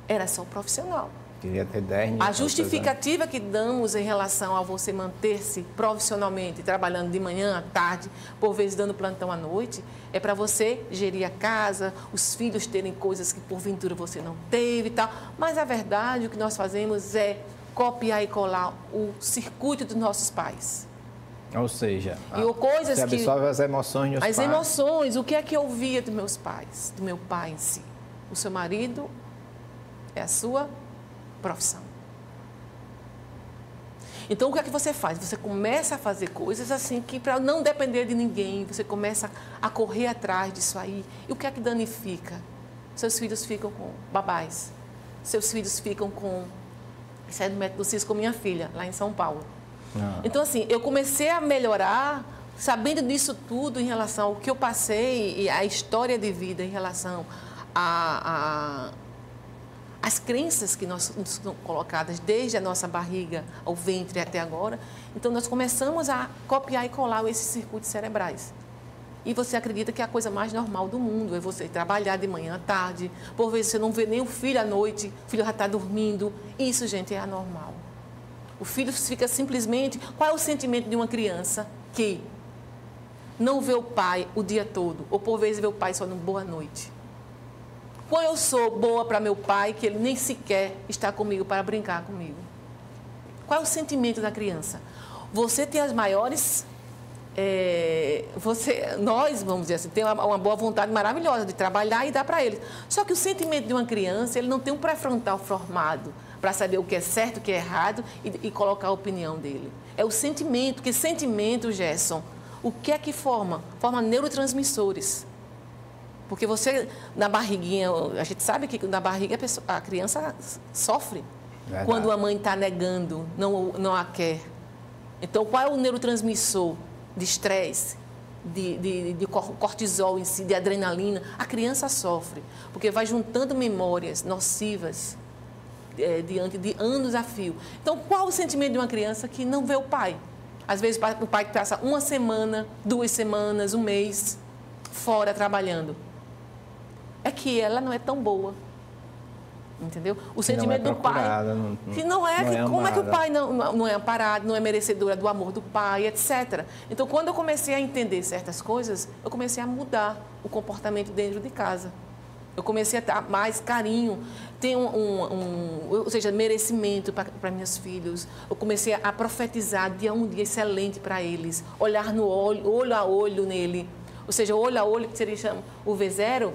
Era só profissional. Queria ter 10 A justificativa que damos em relação a você manter-se profissionalmente, trabalhando de manhã à tarde, por vezes dando plantão à noite, é para você gerir a casa, os filhos terem coisas que porventura você não teve e tal. Mas a verdade, o que nós fazemos é copiar e colar o circuito dos nossos pais. Ou seja, coisas você absorve as emoções dos pais. As emoções, o que é que eu via dos meus pais, do meu pai em si. O seu marido é a sua profissão. Então, o que é que você faz? Você começa a fazer coisas assim que, para não depender de ninguém, você começa a correr atrás disso aí. E o que é que danifica? Seus filhos ficam com babás. Seus filhos ficam com... Isso é do método CIS com minha filha, lá em São Paulo. Então, assim, eu comecei a melhorar, sabendo disso tudo em relação ao que eu passei e a história de vida em relação as crenças que nós são colocadas desde a nossa barriga ao ventre até agora. Então, nós começamos a copiar e colar esses circuitos cerebrais. E você acredita que é a coisa mais normal do mundo, é você trabalhar de manhã à tarde, por vezes você não vê nem o filho à noite, o filho já está dormindo. Isso, gente, é anormal. O filho fica simplesmente... Qual é o sentimento de uma criança que não vê o pai o dia todo, ou por vezes vê o pai só no boa noite? Quando eu sou boa para meu pai, que ele nem sequer está comigo para brincar comigo. Qual é o sentimento da criança? Você tem as maiores... nós, vamos dizer assim, tem uma boa vontade maravilhosa de trabalhar e dar para eles. Só que o sentimento de uma criança, ele não tem um pré-frontal formado para saber o que é certo, o que é errado e colocar a opinião dele. É o sentimento, que sentimento, Gerson, o que é que forma? Forma neurotransmissores. Porque você, na barriguinha, a gente sabe que na barriga a criança sofre. Verdade. Quando a mãe está negando, não a quer. Então, qual é o neurotransmissor de estresse, de cortisol em si, de adrenalina? A criança sofre, porque vai juntando memórias nocivas diante de anos a fio. Então, qual o sentimento de uma criança que não vê o pai? Às vezes, o pai passa uma semana, 2 semanas, 1 mês fora trabalhando. É que ela não é tão boa. Entendeu? O sentimento do pai, que não é como é que o pai não é amparado, não é merecedora do amor do pai, etc. Então, quando eu comecei a entender certas coisas, eu comecei a mudar o comportamento dentro de casa. Eu comecei a ter mais carinho, ter ou seja, merecimento para meus filhos. Eu comecei a profetizar dia um dia excelente para eles, olhar no olho a olho nele. Ou seja, olho a olho, que seria o V0.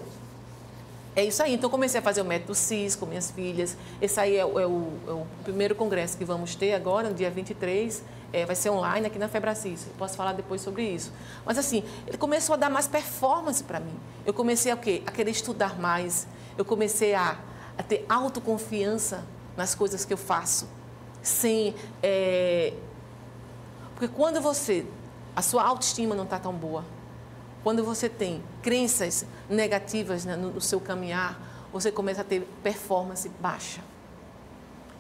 É isso aí. Então, comecei a fazer o método CIS com minhas filhas. Esse aí é o primeiro congresso que vamos ter agora, no dia 23. Vai ser online aqui na Febracis. Eu posso falar depois sobre isso. Mas, assim, ele começou a dar mais performance para mim. Eu comecei a querer estudar mais. Eu comecei a ter autoconfiança nas coisas que eu faço. Porque quando a sua autoestima não está tão boa, quando você tem crenças negativas, né, no seu caminhar, você começa a ter performance baixa.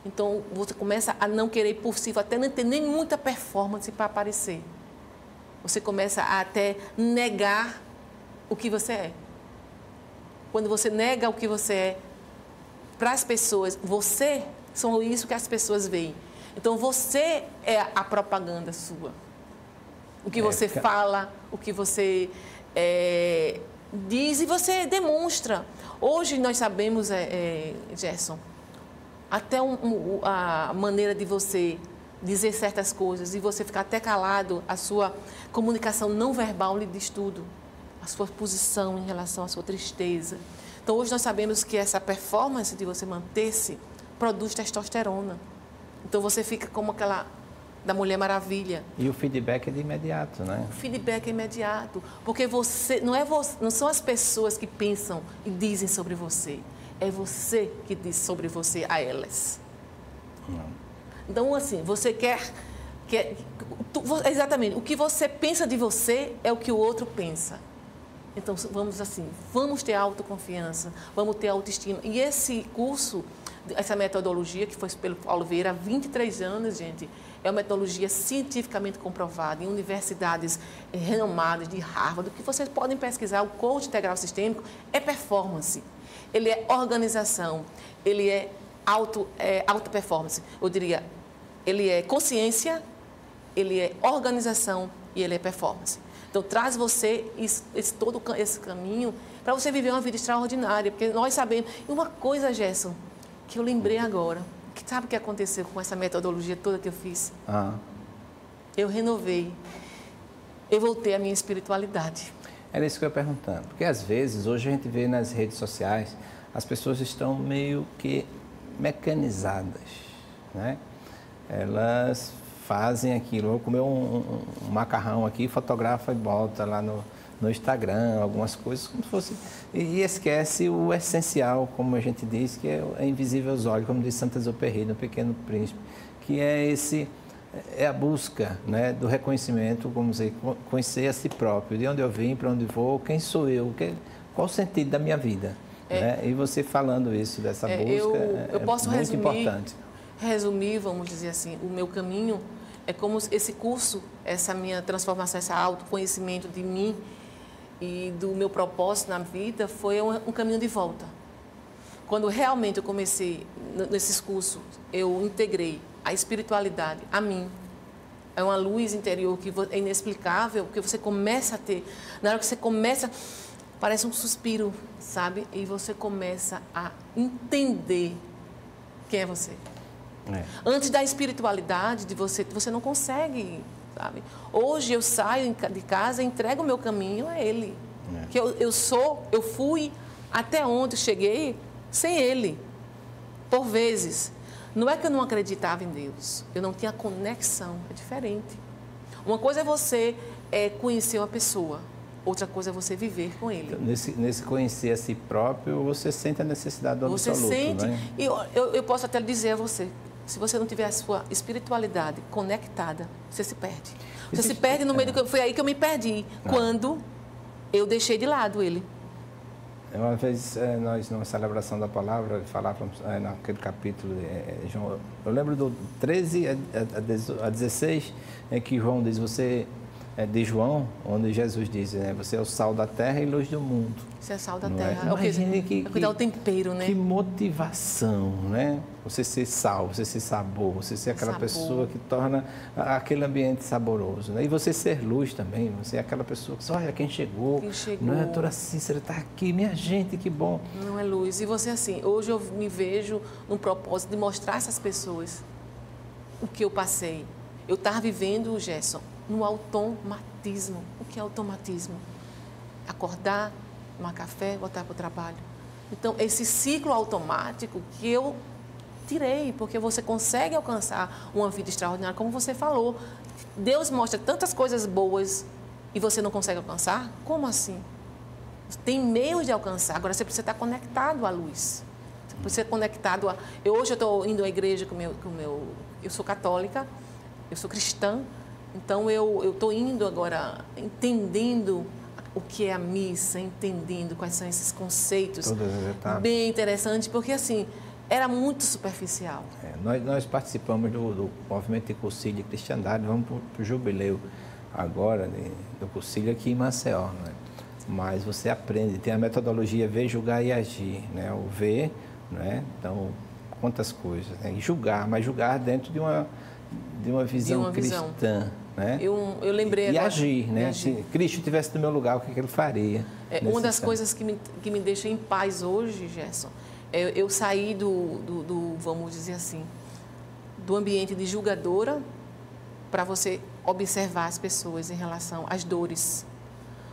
Então, você começa a não querer ir por si, até não ter nem muita performance para aparecer. Você começa a até negar o que você é. Quando você nega o que você é para as pessoas, você são isso que as pessoas veem. Então, você é a propaganda sua. O que você fala, o que você diz e você demonstra. Hoje nós sabemos, Gerson, até a maneira de você dizer certas coisas e você ficar até calado, a sua comunicação não verbal lhe diz tudo. A sua posição em relação à sua tristeza. Então, hoje nós sabemos que essa performance de você manter-se produz testosterona. Então, você fica como aquela da Mulher Maravilha. E o feedback é de imediato, né? O feedback é imediato. Porque não são as pessoas que pensam e dizem sobre você. É você que diz sobre você a elas. Não. Então, assim, você quer exatamente, o que você pensa de você é o que o outro pensa. Então, vamos ter autoconfiança, vamos ter autoestima. E esse curso, essa metodologia que foi pelo Paulo Vieira há 23 anos, gente, é uma metodologia cientificamente comprovada em universidades renomadas de Harvard. O que vocês podem pesquisar, o coach integral sistêmico é performance, ele é organização, ele é alta performance. Eu diria, ele é consciência, ele é organização e ele é performance. Então, traz você todo esse caminho para você viver uma vida extraordinária, porque nós sabemos... E uma coisa, Gerson, que eu lembrei agora, que sabe o que aconteceu com essa metodologia toda que eu fiz? Eu renovei, eu voltei à minha espiritualidade. Era isso que eu ia perguntando, porque às vezes, hoje a gente vê nas redes sociais, as pessoas estão meio que mecanizadas, né? Elas fazem aquilo, vou comer um macarrão aqui, fotografa e bota lá no Instagram, algumas coisas como se fosse... E esquece o essencial, como a gente diz, que é invisível aos olhos, como diz Saint-Exupéry, no Pequeno Príncipe, que é a busca, né, do reconhecimento, como dizer, conhecer a si próprio, de onde eu vim, para onde vou, quem sou eu, qual o sentido da minha vida. Né? E você falando isso, dessa busca, eu posso muito importante. Resumir, vamos dizer assim, o meu caminho é como esse curso, essa minha transformação, esse autoconhecimento de mim e do meu propósito na vida foi um caminho de volta. Quando realmente eu comecei nesses cursos, eu integrei a espiritualidade a mim. É uma luz interior que é inexplicável, que você começa a ter. Na hora que você começa, parece um suspiro, sabe? E você começa a entender quem é você. Antes da espiritualidade de você não consegue, sabe? Hoje eu saio de casa e entrego o meu caminho a Ele. Que eu fui até onde cheguei sem Ele, por vezes. Não é que eu não acreditava em Deus, eu não tinha conexão, é diferente. Uma coisa é você conhecer uma pessoa, outra coisa é você viver com Ele. Então, nesse conhecer a si próprio, você sente a necessidade do absoluto, você sente, né? E eu posso até dizer a você, se você não tiver a sua espiritualidade conectada, você se perde. Você se perde no meio foi aí que eu me perdi, quando eu deixei de lado Ele. Uma vez, nós, numa celebração da palavra, falávamos naquele capítulo de João, eu lembro do 13 a 16, em que João diz, de João, onde Jesus diz, né, você é o sal da terra e luz do mundo. Você é sal da terra. Imagine que dá o tempero, né? Que motivação, né? Você ser sal, você ser sabor, você ser aquela pessoa que torna aquele ambiente saboroso, né? E você ser luz também, você é aquela pessoa que olha quem chegou. Não é, doutora Cícera, está aqui, minha gente, que bom. Não é luz. E você assim, hoje eu me vejo no propósito de mostrar a essas pessoas o que eu passei. Eu estava vivendo, Gerson, no automatismo. O que é automatismo? Acordar, tomar café, voltar para o trabalho. Então, esse ciclo automático que eu tirei, porque você consegue alcançar uma vida extraordinária, como você falou. Deus mostra tantas coisas boas e você não consegue alcançar? Como assim? Tem meios de alcançar, agora você precisa estar conectado à luz. Você precisa estar conectado a... Hoje eu estou indo à igreja eu sou católica, eu sou cristã, então eu estou indo agora entendendo o que é a missa, entendendo quais são esses conceitos. Bem interessante, porque assim, era muito superficial. Nós participamos do movimento de Cursilho e Cristiandade, vamos para o jubileu agora do Cursilho aqui em Maceió, né? Mas você aprende, tem a metodologia ver, julgar e agir, né? O ver, né? Então, quantas coisas, né? E julgar, mas julgar dentro de uma visão cristã, né? Eu lembrei e agora. Agir, né? Se Cristo estivesse no meu lugar, o que ele faria? Uma das coisas que me deixa em paz hoje, Gerson, eu saí vamos dizer assim, do ambiente de julgadora para você observar as pessoas em relação às dores.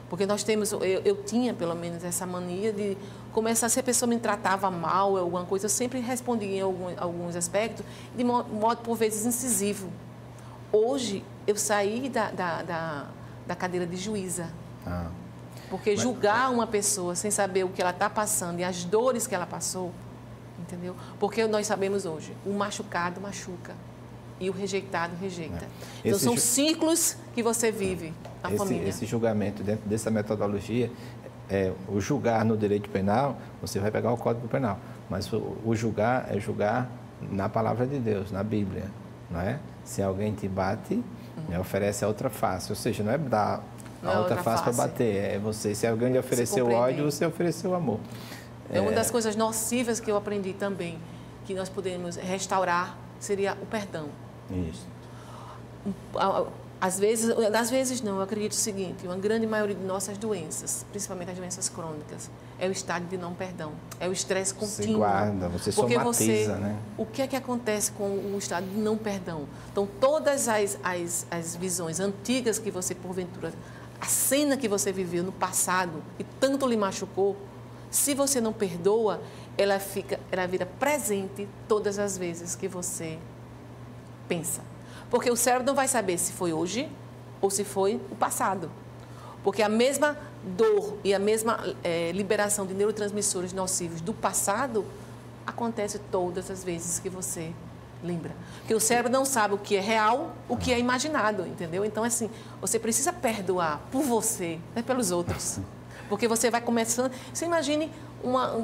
Porque nós temos, eu tinha pelo menos essa mania de começar, se a pessoa me tratava mal, alguma coisa, eu sempre respondia em alguns aspectos, de modo por vezes incisivo. Hoje, eu saí da cadeira de juíza. Porque julgar uma pessoa sem saber o que ela está passando e as dores que ela passou, entendeu? Porque nós sabemos hoje, o machucado machuca e o rejeitado rejeita. Então, são ciclos que você vive na família. Esse julgamento, dentro dessa metodologia, o julgar no direito penal, você vai pegar o Código Penal, mas o julgar é julgar na palavra de Deus, na Bíblia, não é? Se alguém te bate, oferece a outra face, ou seja, não é dar a outra face para bater, se alguém lhe ofereceu ódio, você ofereceu amor. É uma das coisas nocivas que eu aprendi também, que nós podemos restaurar seria o perdão. Isso. Às vezes não, eu acredito o seguinte, uma grande maioria de nossas doenças, principalmente as doenças crônicas, é o estado de não perdão, é o estresse contínuo. Você guarda, você somatiza, né? O que é que acontece com o estado de não perdão? Então, todas as visões antigas que você, porventura, a cena que você viveu no passado e tanto lhe machucou, se você não perdoa, ela vira presente todas as vezes que você pensa. Porque o cérebro não vai saber se foi hoje ou se foi o passado. Porque a mesma dor e a mesma liberação de neurotransmissores nocivos do passado acontece todas as vezes que você lembra. Porque o cérebro não sabe o que é real, o que é imaginado, entendeu? Então, assim, você precisa perdoar por você, não é pelos outros. Porque você vai começando... Você imagine,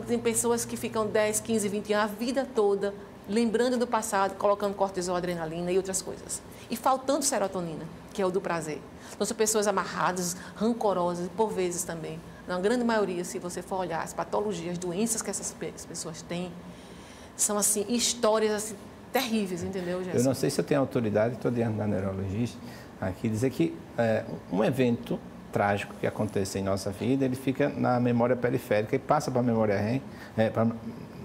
tem pessoas que ficam 10, 15, 20 anos, a vida toda, lembrando do passado, colocando cortisol, adrenalina e outras coisas. E faltando serotonina, que é o do prazer. Então, são pessoas amarradas, rancorosas, por vezes também. Na grande maioria, se você for olhar as patologias, as doenças que essas pessoas têm, são, assim, histórias, assim, terríveis, entendeu, Gerson? Eu não sei se eu tenho autoridade, estou diante da neurologista, aqui dizer que um evento trágico que acontece em nossa vida, ele fica na memória periférica e passa para a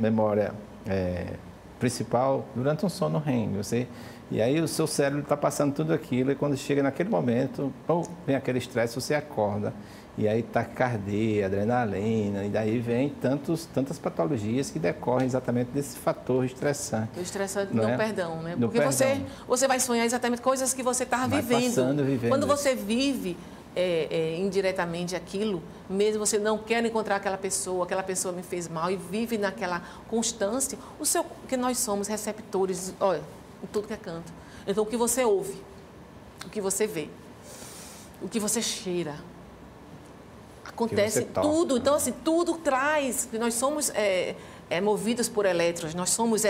memória principal durante um sono REM. E aí o seu cérebro está passando tudo aquilo e quando chega naquele momento, vem aquele estresse, você acorda. E aí taquicardia, adrenalina, e daí vem tantas patologias que decorrem exatamente desse fator estressante. O estressante não perdão, né? Porque perdão. Você vai sonhar exatamente coisas que você estava vivendo. Quando você vive indiretamente aquilo, mesmo você não quer encontrar aquela pessoa me fez mal e vive naquela constância, porque nós somos receptores, olha, em tudo que é canto. Então, o que você ouve, o que você vê, o que você cheira, acontece tudo. Então, assim, tudo traz, nós somos movidos por elétrons, nós somos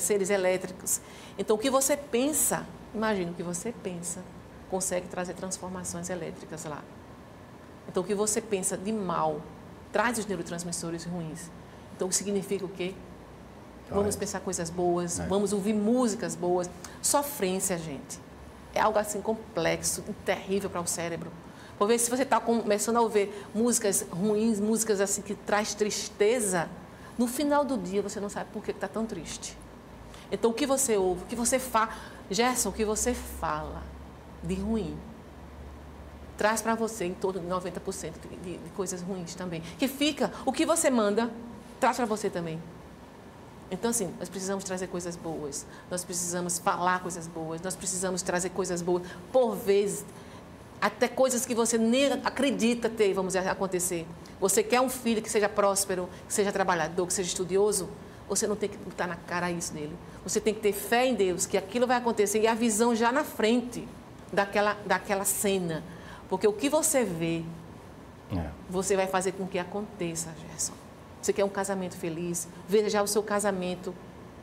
seres elétricos. Então, o que você pensa, imagina, o que você pensa, consegue trazer transformações elétricas lá. Então, o que você pensa de mal traz os neurotransmissores ruins. Então, significa o quê? Vamos pensar coisas boas, vamos ouvir músicas boas. Sofrência, gente, é algo assim complexo e terrível para o cérebro. Por vezes, se você está começando a ouvir músicas ruins, músicas assim que traz tristeza, no final do dia você não sabe por que está tão triste. Então, o que você ouve, o que você fala... Gerson, o que você fala de ruim traz para você em torno de 90% de coisas ruins também. Que fica, o que você manda, traz para você também. Então, assim, nós precisamos trazer coisas boas, nós precisamos falar coisas boas, nós precisamos trazer coisas boas. Por vezes, até coisas que você nem acredita ter, vamos dizer, acontecer. Você quer um filho que seja próspero, que seja trabalhador, que seja estudioso, você não tem que botar na cara isso dele. Você tem que ter fé em Deus, que aquilo vai acontecer e a visão já na frente daquela cena. Porque o que você vê, você vai fazer com que aconteça, Gerson. Você quer um casamento feliz, veja já o seu casamento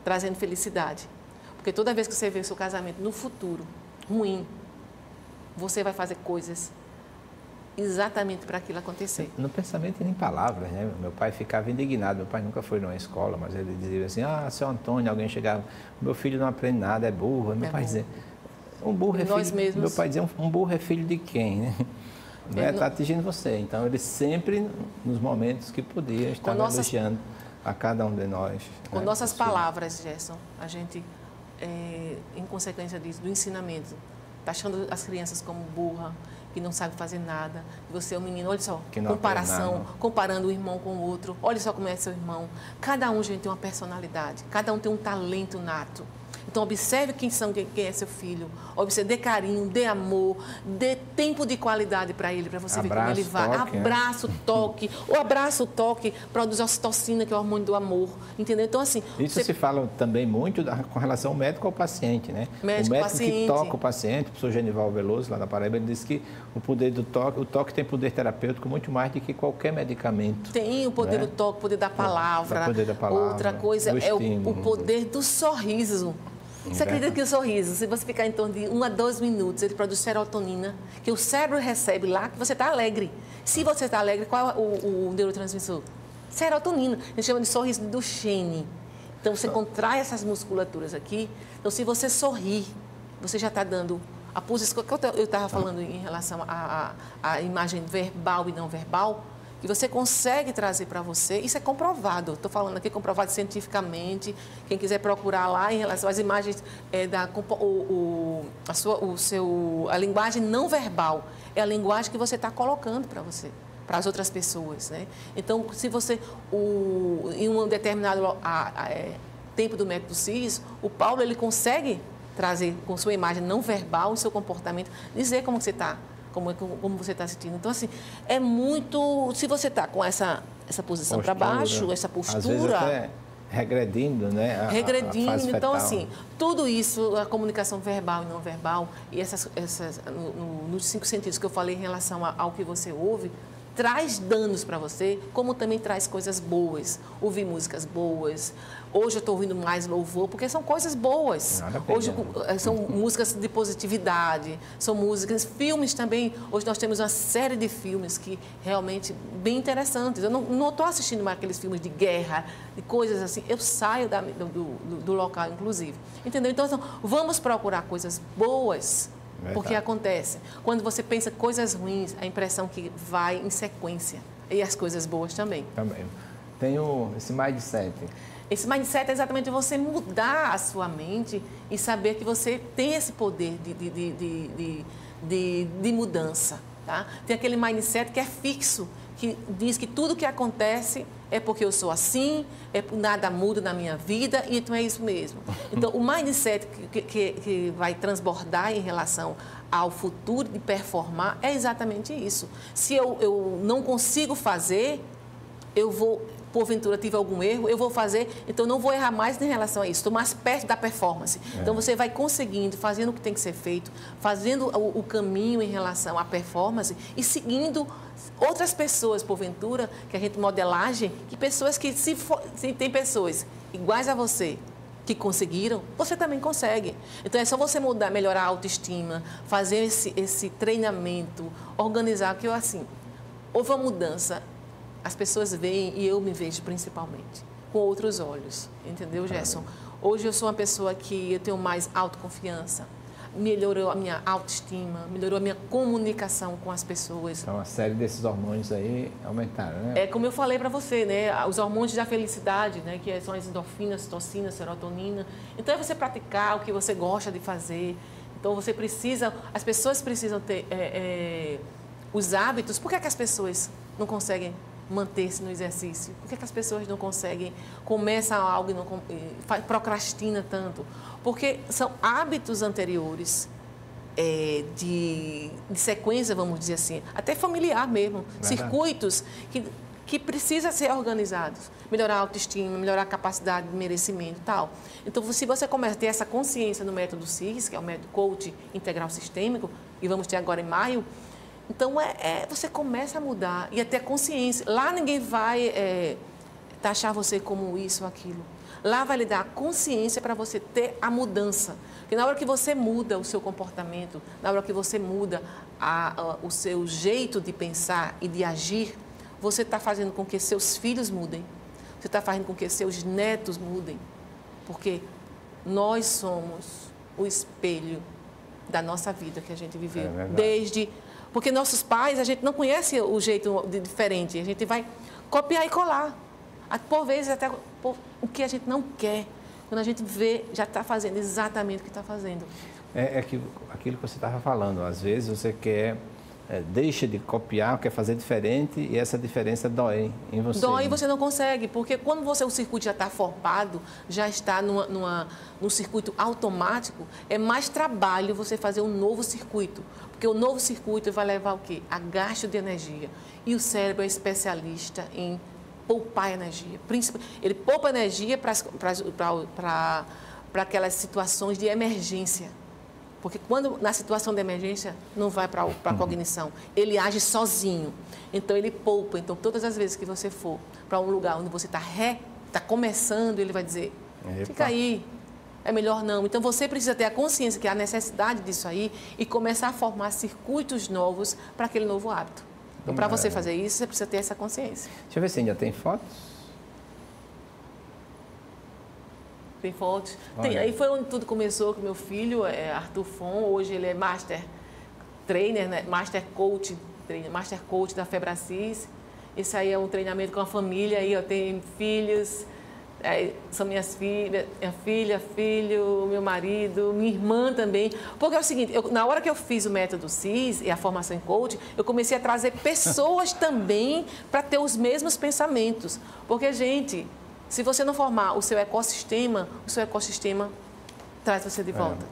trazendo felicidade. Porque toda vez que você vê o seu casamento no futuro ruim, você vai fazer coisas exatamente para aquilo acontecer. No pensamento e em palavras, né? Meu pai ficava indignado. Meu pai nunca foi numa escola, mas ele dizia assim, seu Antônio, alguém chegava, meu filho não aprende nada, é burro. Meu pai dizia, um burro é filho... Meu pai dizia, um burro é filho de quem, né? Está atingindo você. Então, ele sempre, nos momentos que podia, estava elogiando a cada um de nós. Com nossas palavras, Gerson, a gente, em consequência disso, do ensinamento, está achando as crianças como burra, que não sabe fazer nada. Você é um menino, olha só, comparação, comparando o irmão com o outro. Olha só como é seu irmão. Cada um, gente, tem uma personalidade. Cada um tem um talento nato. Então, observe quem é seu filho. Observe, dê carinho, dê amor, dê tempo de qualidade para ele, para você ver como ele vai. Abraço, toque. O abraço, o toque, produz ocitocina, que é o hormônio do amor. Entendeu? Então, assim... Isso se fala também muito com relação ao médico ao paciente, né? O médico que toca o paciente, o professor Genival Veloso, lá da Paraíba, ele disse que o poder do toque, o toque tem poder terapêutico muito mais do que qualquer medicamento. Tem o poder do toque, o poder da palavra. Outra coisa é o poder do sorriso. Você acredita que o sorriso, se você ficar em torno de 1 a 2 minutos, ele produz serotonina, que o cérebro recebe lá, que você está alegre. Se você está alegre, qual é o neurotransmissor? Serotonina. A gente chama de sorriso do Duchenne. Então, você contrai essas musculaturas aqui. Então, se você sorrir, você já está dando a posição que eu estava falando em relação à imagem verbal e não verbal, que você consegue trazer para você. Isso é comprovado. Estou falando aqui comprovado cientificamente. Quem quiser procurar lá em relação às imagens, a linguagem não verbal é a linguagem que você está colocando para você, para as outras pessoas, né? Então, se você, em um determinado tempo do método CIS, o Paulo ele consegue trazer com sua imagem não verbal, o seu comportamento, dizer como você está, como você está sentindo. Então, assim, é muito... Se você está com essa posição para baixo, essa postura... Às vezes até regredindo, né? Regredindo. Então, assim, tudo isso, a comunicação verbal e não verbal, e nos 5 sentidos que eu falei em relação ao que você ouve, traz danos para você, como também traz coisas boas. Ouvir músicas boas. Hoje eu estou ouvindo mais louvor, porque são coisas boas. Hoje são músicas de positividade, são músicas, filmes também. Hoje nós temos uma série de filmes que realmente bem interessantes. Eu não estou assistindo mais aqueles filmes de guerra, de coisas assim. Eu saio do local, inclusive. Entendeu? Então, vamos procurar coisas boas. Verdade. Porque acontece, quando você pensa coisas ruins, a impressão que vai em sequência. E as coisas boas também. Também. Tem esse mindset. Esse mindset é exatamente você mudar a sua mente e saber que você tem esse poder de mudança. Tá? Tem aquele mindset que é fixo, que diz que tudo que acontece é porque eu sou assim, nada muda na minha vida, e então é isso mesmo. Então, o mindset que vai transbordar em relação ao futuro de performar é exatamente isso. Se eu não consigo fazer, eu vou, porventura tive algum erro, eu vou fazer, então não vou errar mais em relação a isso, estou mais perto da performance. Então, você vai conseguindo, fazendo o que tem que ser feito, fazendo o caminho em relação à performance e seguindo outras pessoas, porventura, que a gente modelagem, que pessoas que, se tem pessoas iguais a você, que conseguiram, você também consegue. Então, é só você mudar, melhorar a autoestima, fazer esse treinamento, organizar, que eu, assim, houve uma mudança, as pessoas veem e eu me vejo principalmente, com outros olhos, entendeu, Gerson? Hoje eu sou uma pessoa que eu tenho mais autoconfiança, melhorou a minha autoestima, melhorou a minha comunicação com as pessoas. Então, uma série desses hormônios aí aumentaram, né? É como eu falei para você, né? Os hormônios da felicidade, né? Que são as endorfinas, citocina, serotonina. Então, é você praticar o que você gosta de fazer. Então, você precisa... As pessoas precisam ter os hábitos. Por que as pessoas não conseguem manter-se no exercício? Por que as pessoas não conseguem, começam algo e não procrastina tanto? Porque são hábitos anteriores de sequência, vamos dizer assim, até familiar mesmo, circuitos que precisam ser organizados, melhorar a autoestima, melhorar a capacidade de merecimento e tal. Então, se você começa a ter essa consciência no método CIS, que é o método Coach Integral Sistêmico, e vamos ter agora em maio, então, você começa a mudar e a ter consciência. Lá ninguém vai taxar você como isso ou aquilo. Lá vai lhe dar a consciência para você ter a mudança. Porque na hora que você muda o seu comportamento, na hora que você muda o seu jeito de pensar e de agir, você está fazendo com que seus filhos mudem. Você está fazendo com que seus netos mudem. Porque nós somos o espelho da nossa vida que a gente viveu. Porque nossos pais, a gente não conhece o jeito diferente. A gente vai copiar e colar. Por vezes, até o que a gente não quer. Quando a gente vê, já está fazendo exatamente o que está fazendo. É aquilo que você estava falando. Às vezes, você deixa de copiar, quer fazer diferente e essa diferença dói em você. Dói e você não consegue, porque quando o circuito já está formado, já está num circuito automático, é mais trabalho você fazer um novo circuito. Porque o novo circuito vai levar o quê? A gasto de energia. E o cérebro é especialista em poupar energia. Ele poupa energia para aquelas situações de emergência. Porque na situação de emergência, não vai para a cognição. Ele age sozinho. Então, ele poupa. Então, todas as vezes que você for para um lugar onde você está começando, ele vai dizer, fica aí, é melhor não. Então, você precisa ter a consciência que há necessidade disso aí e começar a formar circuitos novos para aquele novo hábito. Então, para você fazer isso, você precisa ter essa consciência. Deixa eu ver se ainda tem fotos. Tem fotos. Aí foi onde tudo começou com meu filho, Arthur Fon. Hoje ele é Master Trainer, né? Master Coach da Febracis. Esse aí é um treinamento com a família. Aí eu tenho filhos, são minhas filhas, minha filha, filho, meu marido, minha irmã também. Porque é o seguinte, na hora que eu fiz o método CIS e a formação em coach, eu comecei a trazer pessoas também para ter os mesmos pensamentos. Porque, gente, se você não formar o seu ecossistema traz você de volta.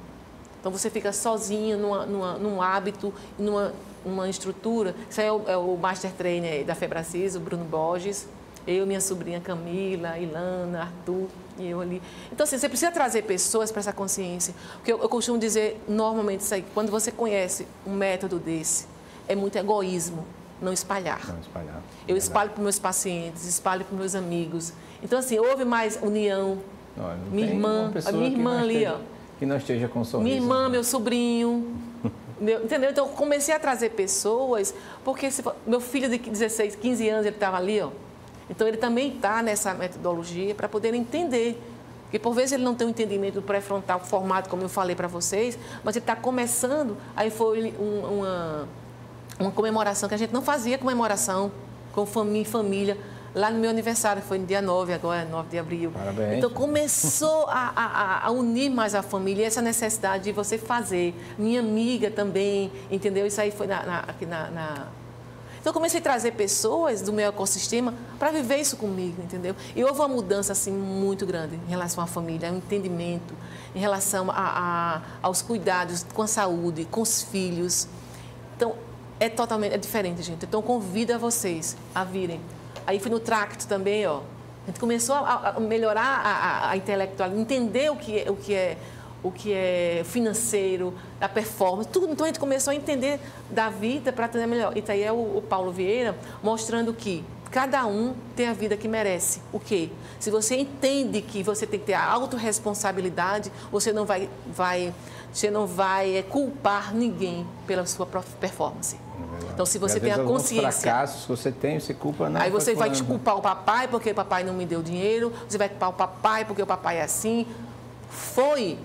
Então, você fica sozinho num hábito, numa estrutura. Isso aí é o Master Trainer da Febracis, o Bruno Borges. Eu, minha sobrinha Camila, Ilana, Arthur e eu ali. Então, assim, você precisa trazer pessoas para essa consciência. Porque eu costumo dizer normalmente isso aí, quando você conhece um método desse, é muito egoísmo não espalhar. Não espalhar. Eu espalho para os meus pacientes, espalho para os meus amigos. Então, assim, houve mais união. Minha irmã ali, ó. Que não esteja com sorriso. Minha irmã, meu sobrinho. Entendeu? Então, eu comecei a trazer pessoas, porque meu filho de 16, 15 anos, ele estava ali, ó. Então, ele também está nessa metodologia para poder entender. Porque, por vezes, ele não tem um entendimento do pré-frontal formado, como eu falei para vocês, mas ele está começando. Aí foi uma comemoração, que a gente não fazia comemoração com família. Lá no meu aniversário, foi no dia 9, agora, 9 de abril. Parabéns. Então, começou a unir mais a família, essa necessidade de você fazer. Minha amiga também, entendeu? Isso aí foi aqui na... Então, eu comecei a trazer pessoas do meu ecossistema para viver isso comigo, entendeu? E houve uma mudança, assim, muito grande em relação à família, um entendimento, em relação aos cuidados com a saúde, com os filhos. Então, é diferente, gente. Então, convido vocês a virem. Aí fui no Tracto também, ó. A gente começou a melhorar a intelectual, entender o que é financeiro, a performance, tudo. Então a gente começou a entender da vida para atender melhor. E aí é o Paulo Vieira mostrando que cada um tem a vida que merece. O quê? Se você entende que você tem que ter a autorresponsabilidade, você não vai culpar ninguém pela sua performance. Então, se você tem a consciência... fracassos que você tem, você culpa... Não, aí você vai culpar o papai porque o papai não me deu dinheiro, você vai culpar o papai porque o papai é assim.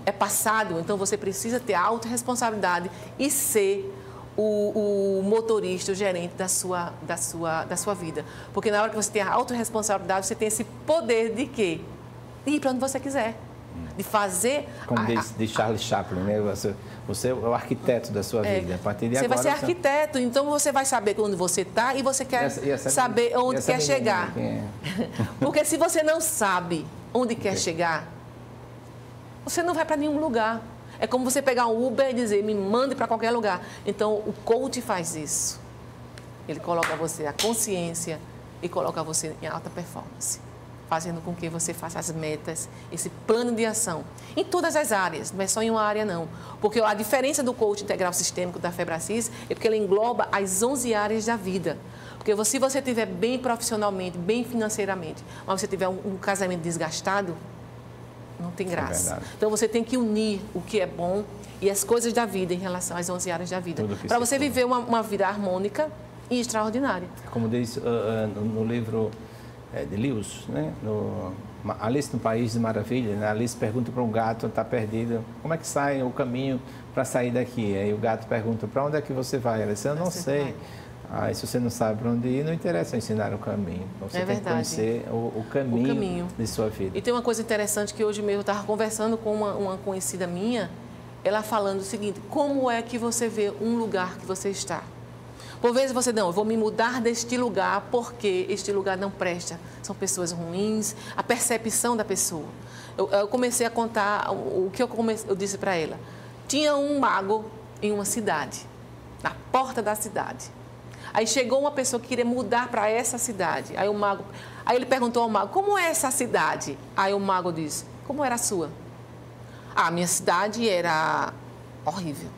É passado, então você precisa ter a autorresponsabilidade e ser o motorista, o gerente da sua vida. Porque na hora que você tem a autorresponsabilidade, você tem esse poder de quê? De ir para onde você quiser. De fazer... Como diz Charles Chaplin, né? Você é o arquiteto da sua vida. A partir de você agora, vai ser arquiteto, então você vai saber onde você está e você quer saber onde quer chegar. Porque se você não sabe onde quer chegar, você não vai para nenhum lugar. É como você pegar um Uber e dizer, me mande para qualquer lugar. Então, o coach faz isso. Ele coloca você a consciência e coloca você em alta performance, fazendo com que você faça as metas, esse plano de ação, em todas as áreas, não é só em uma área, não. Porque a diferença do coach integral sistêmico da Febracis é porque ele engloba as 11 áreas da vida. Porque se você estiver bem profissionalmente, bem financeiramente, mas você tiver um casamento desgastado, não tem graça. Então, você tem que unir o que é bom e as coisas da vida em relação às 11 áreas da vida, para você viver uma vida harmônica e extraordinária. Como diz no livro... de Lewis, né? Alice no País de Maravilha, né? Alice pergunta para um gato, está perdido, como é que sai o caminho para sair daqui? Aí o gato pergunta, para onde é que você vai? Ela diz, eu não sei. Aí se você não sabe para onde ir, não interessa ensinar o caminho. Então, você tem que conhecer o caminho de sua vida. E tem uma coisa interessante que hoje mesmo eu estava conversando com uma conhecida minha, ela falando o seguinte, como é que você vê um lugar que você está? Por vezes você, não, eu vou me mudar deste lugar porque este lugar não presta. São pessoas ruins, a percepção da pessoa. Eu comecei a contar o que eu disse para ela. Tinha um mago em uma cidade, na porta da cidade. Aí chegou uma pessoa que queria mudar para essa cidade. Aí ele perguntou ao mago, como é essa cidade? Aí o mago disse, como era a sua? A minha cidade era horrível.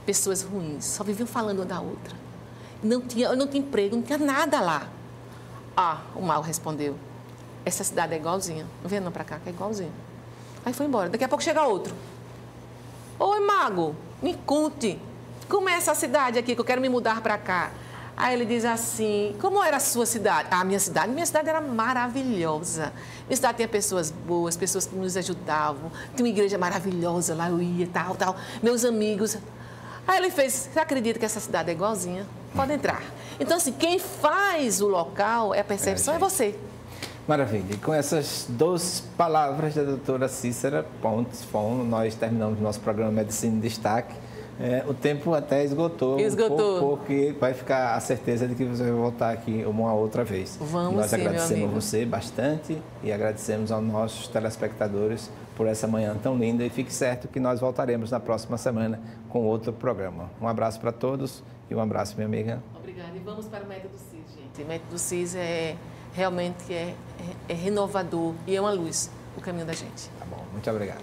Pessoas ruins, só viviam falando uma da outra. Eu não tinha emprego, não tinha nada lá. O mago respondeu, essa cidade é igualzinha. Não venha não para cá, que é igualzinha. Aí foi embora. Daqui a pouco chega outro. Oi, mago, me conte, como é essa cidade aqui que eu quero me mudar para cá? Aí ele diz assim, como era a sua cidade? A minha cidade era maravilhosa. Minha cidade tinha pessoas boas, pessoas que nos ajudavam, tinha uma igreja maravilhosa, lá eu ia, tal. Meus amigos. Aí ele fez, você acredita que essa cidade é igualzinha? Pode entrar. Então, assim, quem faz o local, a percepção é você. Maravilha. E com essas 2 palavras da doutora Cícera Pontes Fon, nós terminamos o nosso programa Medicina em Destaque. O tempo até esgotou. Porque vai ficar a certeza de que você vai voltar aqui uma outra vez. Nós agradecemos a você bastante e agradecemos aos nossos telespectadores por essa manhã tão linda. E fique certo que nós voltaremos na próxima semana com outro programa. Um abraço para todos e um abraço, minha amiga. Obrigada. E vamos para o Método CIS, gente. O Método CIS realmente é renovador e é uma luz o caminho da gente. Tá bom. Muito obrigado.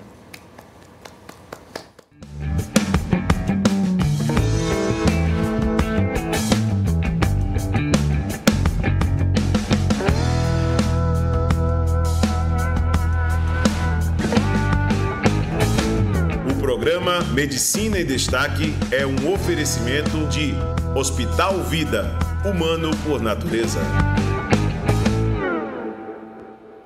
O programa Medicina em Destaque é um oferecimento de Hospital Vida, humano por natureza.